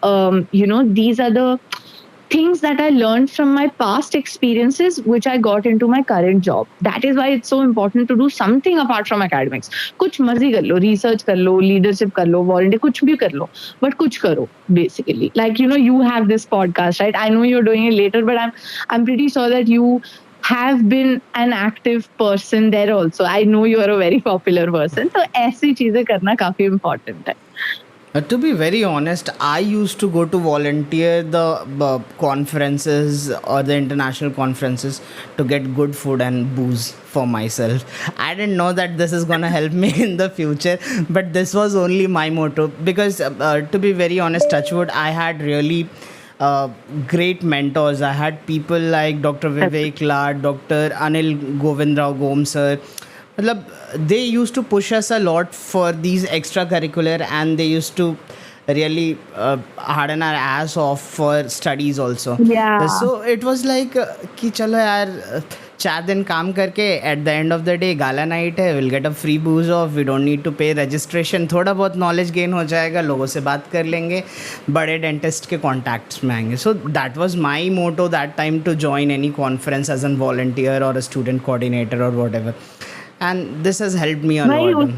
things that I learned from my past experiences, which I got into my current job. That is why it's so important to do something apart from academics. कुछ मर्जी कर लो, research कर लो, leadership कर लो, volunteer, कुछ भी कर लो, but कुछ करो, basically. Like, you have this podcast, right? I know you're doing it later, but I'm pretty sure that you have been an active person there also. I know you are a very popular person. So ऐसी चीजें करना काफी important है. To be very honest, I used to go to volunteer the conferences or the international conferences to get good food and booze for myself. I didn't know that this is gonna help me in the future, but this was only my motto, because to be very honest, touchwood, I had really great mentors. I had people like Dr. Vivek Lad, Dr. Anil Govindrao Gom sir. मतलब they used to push us a lot for these extracurricular, and they used to really harden our ass off for studies also. Yeah. So it was like कि चलो यार 4 दिन काम करके at the end of the day gala night है, we'll get a free booze off, we don't need to pay registration, थोड़ा बहुत knowledge gain हो जाएगा, लोगों से बात कर लेंगे, बड़े dentist के contacts में आएंगे. So that was my motto that time, to join any conference as a volunteer or a student coordinator or whatever. And this has helped me a भाई lot.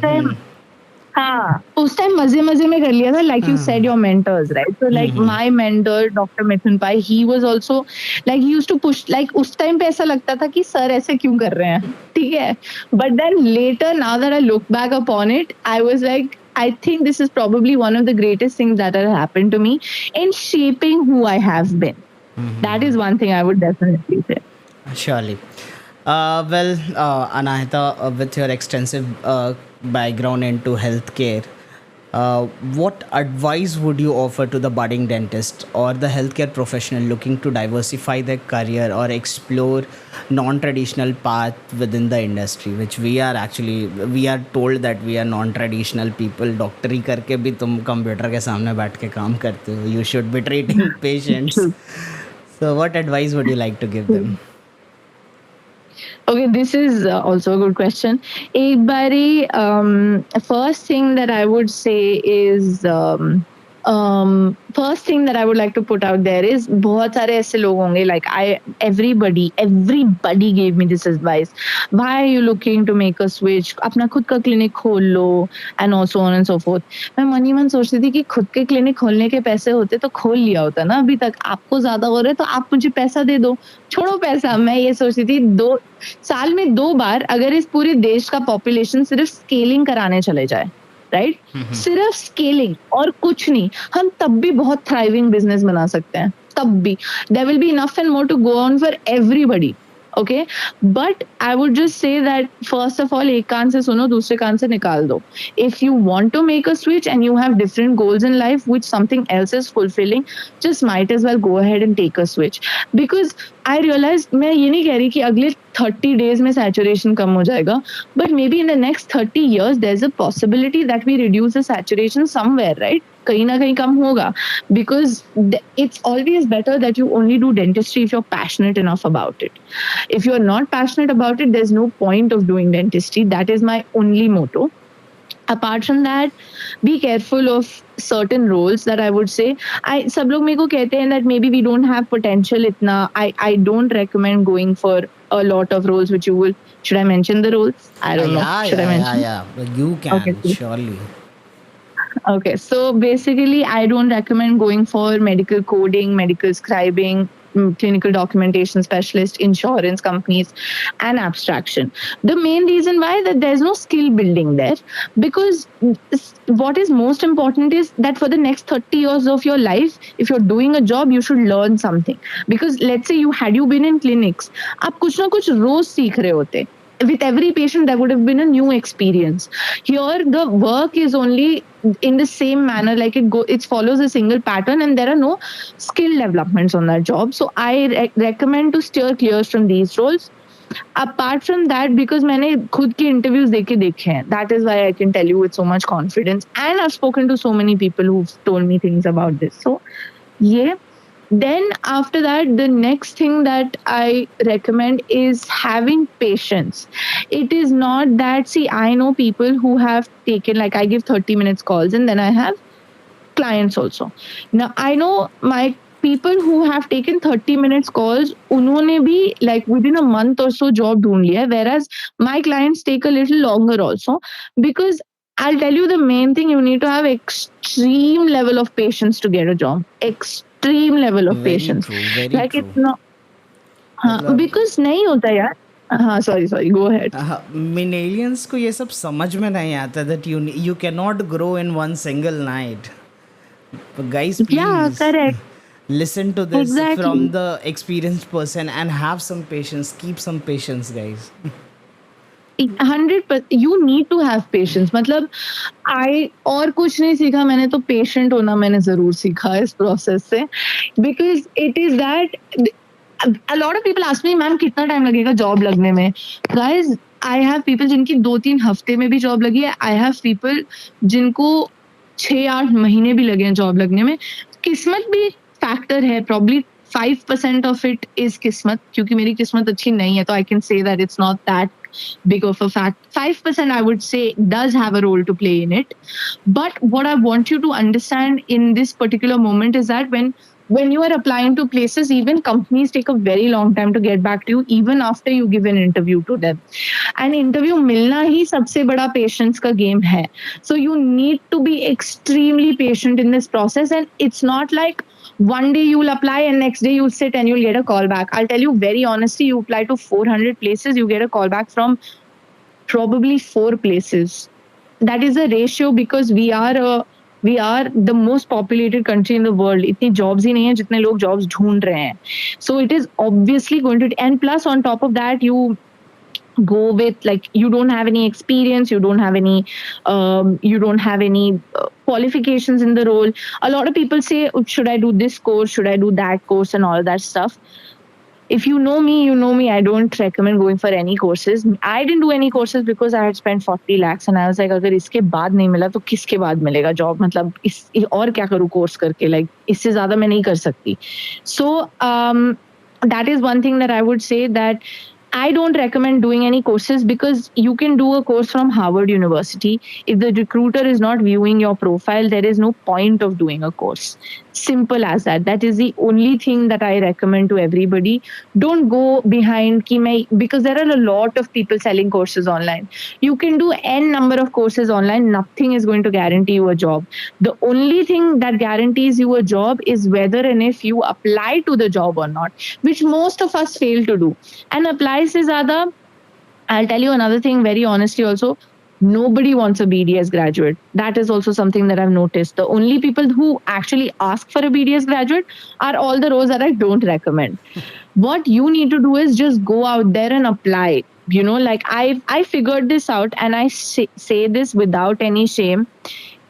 उस टाइम मजे में कर लिया था, like you said, your mentors, right? So like my mentor Dr. Mithun Pai, he was also like, he used to push, like उस time पे ऐसा लगता था कि सर ऐसे क्यों कर रहे हैं, ठीक है? But then later, now that I look back upon it, I was like, I think this is probably one of the greatest things that have happened to me in shaping who I have been. That is one thing I would definitely say. Surely. Anahita, with your extensive background into healthcare, what advice would you offer to the budding dentist or the healthcare professional looking to diversify their career or explore non-traditional path within the industry, which we are told that we are non-traditional people. डॉक्टरी करके भी तुम computer के सामने बैठ के काम करते हो. You should be treating patients. So what advice would you like to give them? Okay, this is also a good question. एक बारी, first thing that I would say is, first thing that I would like to put out there is, बहुत सारे ऐसे लोग होंगे, like everybody gave me this advice. Why are you looking to make a switch? अपना खुद का clinic खोल लो, and also on and so forth. मैं मन ही मन सोचती थी कि खुद के clinic खोलने के पैसे होते तो खोल लिया होता ना अभी तक. आपको ज्यादा हो रहा है तो आप मुझे पैसा दे दो, छोड़ो पैसा. मैं ये सोचती थी 2 साल में 2 बार अगर इस पूरे देश का पॉपुलेशन सिर्फ स्केलिंग कराने चले जाए, राइट, सिर्फ स्केलिंग और कुछ नहीं, हम तब भी बहुत थ्राइविंग बिजनेस बना सकते हैं. तब भी there will be enough and more to go on for everybody. Okay, but I would just say that first of all, एक कान से सुनो, दूसरे कान से निकाल दो. If you want to make a switch and you have different goals in life which something else is fulfilling, just might as well go ahead and take a switch. Because I realized, मैं ये नहीं कह रही कि अगले 30 days में saturation कम हो जाएगा, but maybe in the next 30 years there's a possibility that we reduce the saturation somewhere, right? कहीं ना कहीं कम होगा, because it's always better that you only do dentistry if you're passionate enough about it. If you're not passionate about it, there's no point of doing dentistry. That is my only motto. Apart from that, be careful of certain roles that I would say. I सब लोग मेरे को कहते हैं that maybe we don't have potential इतना. I don't recommend going for a lot of roles which you will. Should I mention the roles? I don't know. Yeah, Should I yeah, yeah, mention? yeah. But you Okay. can, surely. Okay, so basically, I don't recommend going for medical coding, medical scribing, clinical documentation specialist, insurance companies, and abstraction. The main reason why that there's no skill building there, because what is most important is that for the next 30 years of your life, if you're doing a job, you should learn something. Because let's say you been in clinics, आप कुछ ना कुछ रोज सीख रहे होते. With every patient there would have been a new experience. Here the work is only in the same manner, like it follows a single pattern and there are no skill developments on that job. So I recommend to steer clear from these roles. Apart from that, because मैंने खुद के interviews देखे हैं, that is why I can tell you with so much confidence, and I've spoken to so many people who've told me things about this. So yeah. Then after that, the next thing that I recommend is having patience. It is not that, see, I know people who have taken, like, I give 30 minutes calls and then I have clients also. Now I know my people who have taken 30 minutes calls, उन्होंने भी like within a month or so job ढूंढ लिया है, whereas my clients take a little longer also, because I'll tell you the main thing, you need to have extreme level of patience to get a job. Extreme level of Very patience. true, very Like true. it's not, हाँ, मतलब because नहीं होता यार. हाँ, sorry, go ahead. मिलेनियंस को ये सब समझ में नहीं आता that you cannot grow in one single night. But guys, Yeah, please correct. listen to this from Exactly. the experienced person and have some patience. Keep some patience, guys. 100%. You need to have patience. मतलब I और कुछ नहीं सीखा मैंने, तो patient होना मैंने जरूर सीखा इस प्रोसेस से. Because it is that a lot of people ask me, ma'am कितना टाइम लगेगा जॉब लगने में. Guys, I have people जिनकी 2-3 हफ्ते में भी जॉब लगी है. I have people जिनको 6-8 महीने भी लगे हैं जॉब लगने में. किस्मत भी फैक्टर है. Probably 5% of it is किस्मत, क्योंकि मेरी किस्मत अच्छी नहीं है, तो I can say that it's not that big of a fact. 5% I would say does have a role to play in it. But what I want you to understand in this particular moment is that when you are applying to places, even companies take a very long time to get back to you, even after you give an interview to them. And interview मिलना ही सबसे बड़ा patience का game है. So you need to be extremely patient in this process, and it's not like one day you'll apply and next day you'll sit and you'll get a call back. I'll tell you very honestly, you apply to 400 places, you get a call back from probably 4 places. That is a ratio, because we are the most populated country in the world. इतनी jobs ही नहीं है जितने लोग jobs ढूंढ रहे हैं. So it is obviously going to, and plus on top of that, you go with, like, you don't have any experience, you don't have any qualifications in the role. A lot of people say, should I do this course, should I do that course, and all that stuff. If you know me, you know me. I don't recommend going for any courses. I didn't do any courses because I had spent 40 lakhs and I was like, अगर इसके बाद नहीं मिला तो किसके बाद मिलेगा job. मतलब इस और क्या करूँ कोर्स करके, like इससे ज्यादा मैं नहीं कर सकती. So that is one thing that I would say, that I don't recommend doing any courses, because you can do a course from Harvard University. If the recruiter is not viewing your profile, there is no point of doing a course. Simple as that. That is the only thing that I recommend to everybody. Don't go behind because there are a lot of people selling courses online. You can do n number of courses online. Nothing is going to guarantee you a job. The only thing that guarantees you a job is whether and if you apply to the job or not, which most of us fail to do. And apply se zyada, I'll tell you another thing very honestly also. Nobody wants a BDS graduate. That is also something that I've noticed. The only people who actually ask for a BDS graduate are all the roles that I don't recommend. What you need to do is just go out there and apply. Like I figured this out, and I say this without any shame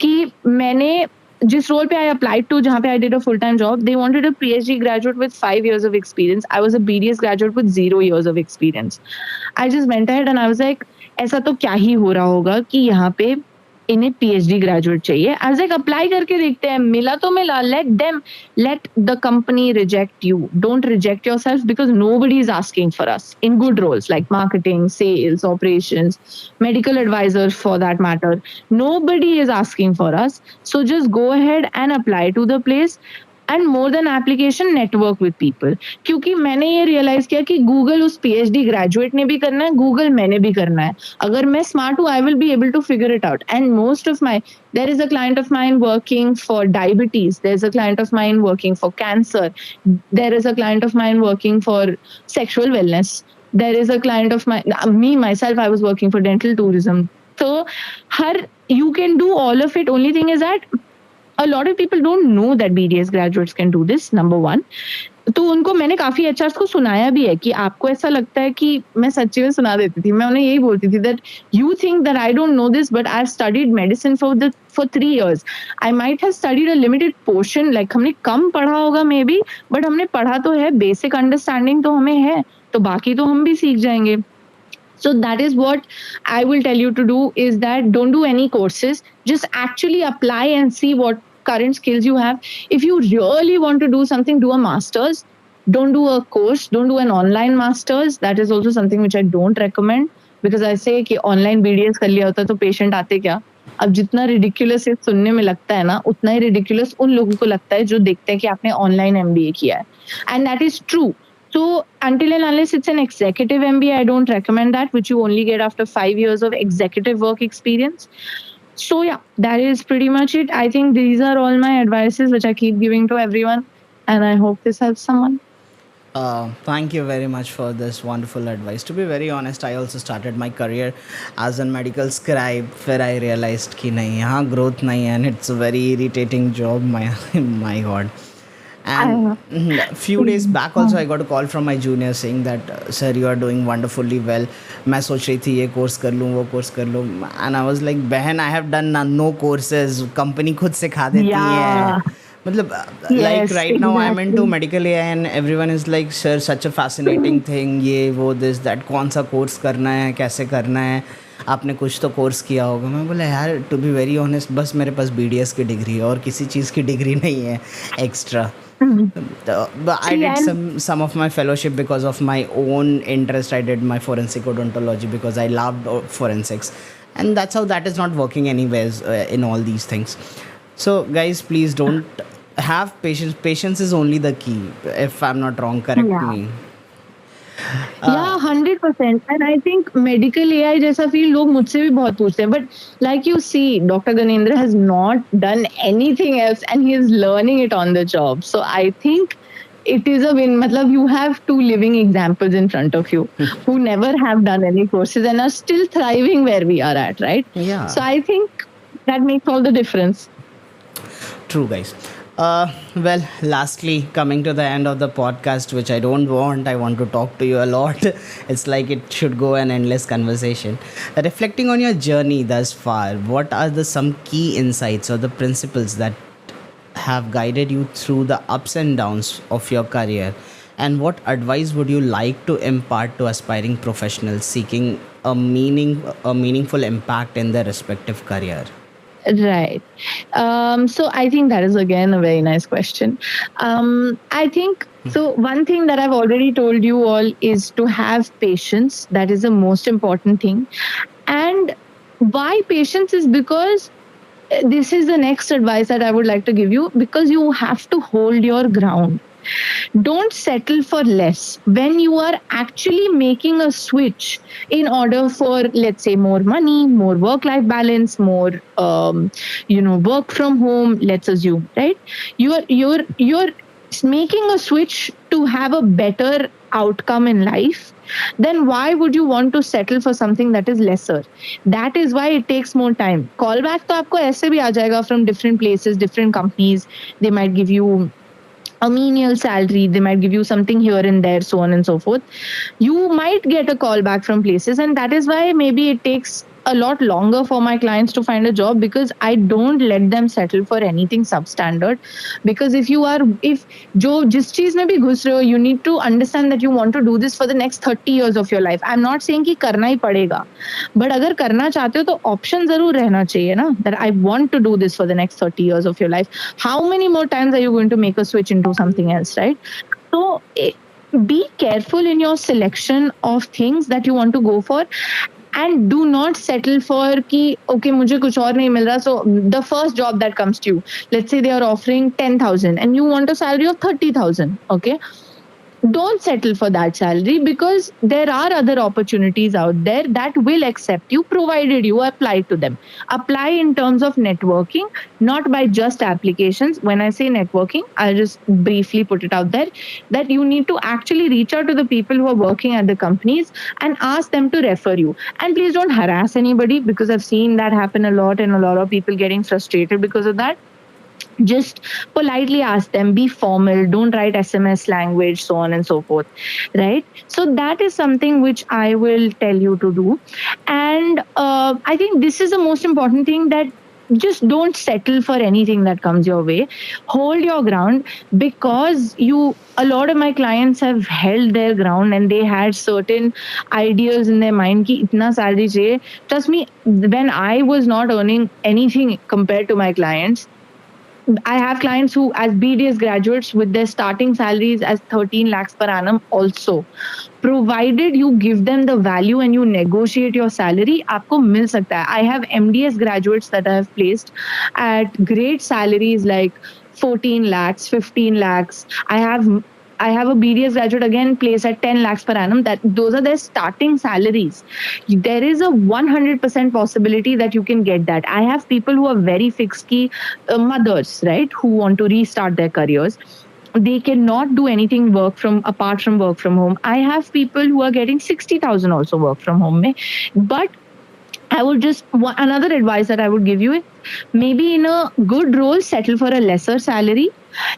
कि मैंने जिस role पे I applied to, जहाँ पे I did a full-time job, they wanted a PhD graduate with 5 years of experience. I was a BDS graduate with 0 years of experience. I just went ahead and I was like, ऐसा तो क्या ही हो रहा होगा कि यहाँ पे इन्हें PhD graduate चाहिए. I was like, apply करके देखते हैं, मिला तो मिला. Let the company reject you. Don't reject yourself, because nobody is asking for us in good roles like marketing, sales, operations, medical advisors for that matter. Nobody is asking for us. So just go ahead and apply to the place. And more than application, network with people. क्योंकि मैंने ये realise किया कि Google उस PhD graduate ने भी करना है, गूगल मैंने भी करना है. अगर मैं स्मार्ट हूँ, I will be able to figure it out. And most of my there is a client of mine working for diabetes, there's a client of mine working for cancer, there is a client of mine working for sexual wellness, there is a client of me myself, I was working for dental tourism. So you can do all of it. Only thing is that a lot of people don't know that BDS graduates can do this, number one. तो उनको मैंने काफी HRs को सुनाया भी है कि आपको ऐसा लगता है कि मैं सच्ची में सुना देती थी. मैं उन्हें यही बोलती थी that you think that I don't know this, but I've studied medicine for 3 years. I might have studied a limited portion, like हमने कम पढ़ा होगा मे बी, but हमने पढ़ा तो है, basic understanding तो हमें है, तो बाकी तो हम भी सीख जाएंगे. So that is what I will tell you to do, is that don't do any courses. Just actually apply and see what current skills you have. If you really want to do something, do a master's. Don't do a course. Don't do an online master's. That is also something which I don't recommend, because I say कि online BDS कर लिया होता तो patient आते क्या. अब जितना ridiculous ये सुनने में लगता है ना, उतना ही ridiculous उन लोगों को लगता है जो देखते हैं कि आपने online MBA किया है. And that is true. So until and unless it's an executive MBA, I don't recommend that, which you only get after 5 years of executive work experience. So yeah, that is pretty much it. I think these are all my advices which I keep giving to everyone, and I hope this helps someone. Thank you very much for this wonderful advice. To be very honest, I also started my career as a medical scribe. फिर I realized कि नहीं, यहाँ growth नहीं है, and it's a very irritating job. My God. And few days back also I got a call from my junior saying that sir, you are doing wonderfully well. मैं सोच रही थी ये कोर्स कर लूँ, वो कोर्स कर लूँ. And I was like, बहन, I have done no courses. Company खुद सिखा देती है. मतलब like right now I'm into medical AI and everyone is like, sir, such a fascinating thing, ये वो this that, कौन सा कोर्स करना है, कैसे करना है, आपने कुछ तो कोर्स किया होगा. मैं बोला यार, टू बी वेरी ऑनेस्ट, बस मेरे पास BDS की डिग्री है और किसी चीज़ की डिग्री नहीं है extra. But I did some of my fellowship because of my own interest. I did my forensic odontology because I loved forensics, and that's how that is not working anyways in all these things. So guys, please don't have patience. Patience is only the key. If I'm not wrong, correct me. Yeah, 100%. And I think medical AI जैसा field लोग मुझसे भी बहुत पूछते हैं. But like you see, Dr. Ganendra has not done anything else, and he is learning it on the job. So I think it is a win. मतलब you have two living examples in front of you who never have done any courses and are still thriving where we are at, right? Yeah. So I think that makes all the difference. True, guys. Well, lastly, coming to the end of the podcast, which I don't want, I want to talk to you a lot. It's like it should go an endless conversation. Reflecting on your journey thus far, what are some key insights or the principles that have guided you through the ups and downs of your career? And what advice would you like to impart to aspiring professionals seeking a meaningful impact in their respective career? Right. So I think that is again a very nice question. I think so. One thing that I've already told you all is to have patience. That is the most important thing. And why patience is because this is the next advice that I would like to give you, because you have to hold your ground. Don't settle for less when you are actually making a switch in order for, let's say, more money, more work-life balance, more work from home. Let's assume, right? You're making a switch to have a better outcome in life, then why would you want to settle for something that is lesser? That is why it takes more time. Callback तो आपको ऐसे भी आ जाएगा from different places, different companies. They might give you a menial salary, they might give you something here and there, so on and so forth. You might get a call back from places, and that is why maybe it takes a lot longer for my clients to find a job, because I don't let them settle for anything substandard. Because if जो जिस चीज में भी घुस रहे हो, you need to understand that you want to do this for the next 30 years of your life. I'm not saying कि करना ही पड़ेगा, but अगर करना चाहते हो तो option जरूर रहना चाहिए ना, that I want to do this for the next 30 years of your life. How many more times are you going to make a switch into something else, right? So be careful in your selection of things that you want to go for, and do not settle for कि okay मुझे कुछ और नहीं मिल रहा, so the first job that comes to you, let's say they are offering 10,000 and you want a salary of 30,000, okay, don't settle for that salary, because there are other opportunities out there that will accept you, provided you apply to them. Apply in terms of networking, not by just applications. When I say networking, I'll just briefly put it out there that you need to actually reach out to the people who are working at the companies and ask them to refer you. And please don't harass anybody, because I've seen that happen a lot, and a lot of people getting frustrated because of that. Just politely ask them, be formal, don't write SMS language, so on and so forth, right? So that is something which I will tell you to do. And I think this is the most important thing, that just don't settle for anything that comes your way. Hold your ground, because a lot of my clients have held their ground, and they had certain ideas in their mind ki itna salary chahiye. Trust me, when I was not earning anything compared to my clients, I have clients who, as BDS graduates, with their starting salaries as 13 lakhs per annum also. Provided you give them the value and you negotiate your salary, आपको मिल सकता है. I have MDS graduates that I have placed at great salaries like 14 lakhs, 15 lakhs. I have a BDS graduate again placed at 10 lakhs per annum. That those are their starting salaries. There is a 100% possibility that you can get that. I have people who are very fixed key mothers, right, who want to restart their careers. They cannot do anything apart from work from home. I have people who are getting 60,000 also work from home. But I would just another advice that I would give you is, maybe in a good role settle for a lesser salary.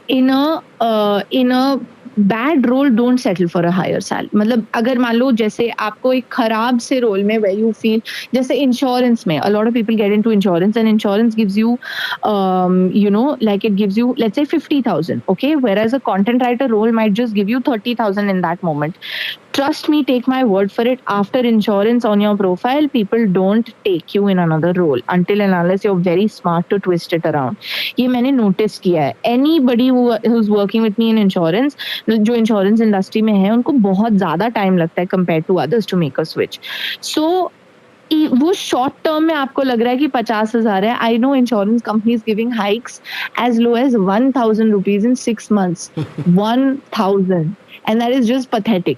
In a bad role don't settle for a higher salary. मतलब अगर मान लो जैसे आपको एक खराब से role में where you feel, जैसे insurance में a lot of people get into insurance, and insurance gives you like it gives you, let's say 50,000, okay, whereas a content writer role might just give you 30,000 in that moment. Trust me, take my word for it, after insurance on your profile, people don't take you in another role until and unless you're very smart to twist it around. ये मैंने notice किया है. Anybody who's working with me in insurance, जो insurance industry में है, उनको बहुत ज़्यादा time लगता है compared to others to make a switch. So वो शॉर्ट टर्म में आपको लग रहा है कि 50,000 है. I know insurance companies giving hikes as low as 1,000 rupees in 6 months. 1,000, and that is just pathetic.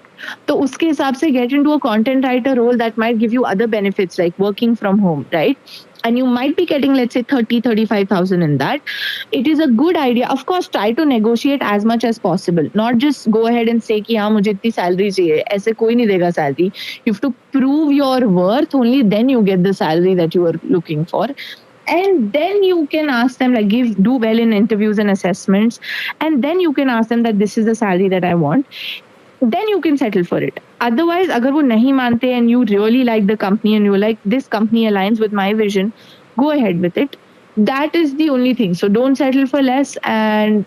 तो उसके हिसाब से get into a content writer role that might give you other benefits like working from home, right? And you might be getting, let's say, 35,000 in that. It is a good idea. Of course, try to negotiate as much as possible. Not just go ahead and say कि हाँ मुझे इतनी salary चाहिए. ऐसे कोई नहीं देगा salary. You have to prove your worth. Only then you get the salary that you are looking for. And then you can ask them, like, do well in interviews and assessments. And then you can ask them that this is the salary that I want. Then you can settle for it. Otherwise, अगर वो नहीं मानते and you really like the company and you're like, this company aligns with my vision, go ahead with it. That is the only thing. So don't settle for less, and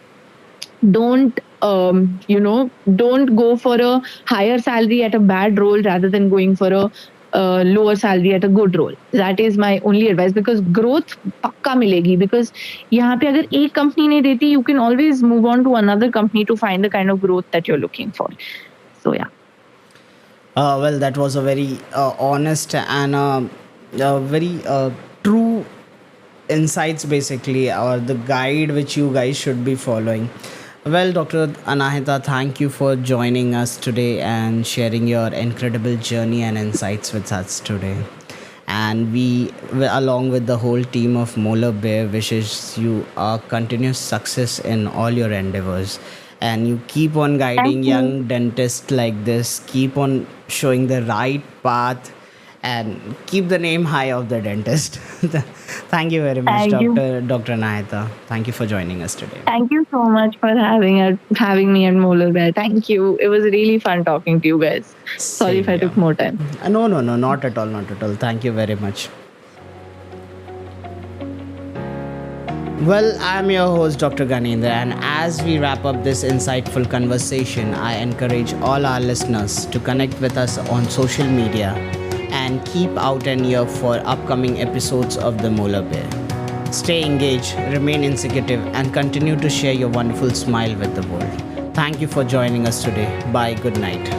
don't don't go for a higher salary at a bad role rather than going for a lower salary at a good role. That is my only advice, because growth पक्का मिलेगी. Because यहाँ पे अगर एक company नहीं देती, you can always move on to another company to find the kind of growth that you're looking for. So yeah. Well, that was a very honest and very true insights, basically, or the guide which you guys should be following. Well, Dr. Anahita, thank you for joining us today and sharing your incredible journey and insights with us today. And we, along with the whole team of Molar Bear, wishes you a continuous success in all your endeavors. and you keep on guiding Thank you. young dentists like this, keep on showing the right path, and keep the name high of the dentist. Thank you very much, Thank you. Dr. Nahita. Thank you for joining us today. Thank you so much for having me at Molar Bear. Thank you. It was really fun talking to you guys. Sorry if Same I here. took more time. No, no, no, not at all, not at all. Thank you very much. Well, I'm your host, Dr. Ganendra, and as we wrap up this insightful conversation, I encourage all our listeners to connect with us on social media and keep out an ear for upcoming episodes of The Molar Bear. Stay engaged, remain inquisitive, and continue to share your wonderful smile with the world. Thank you for joining us today. Bye, good night.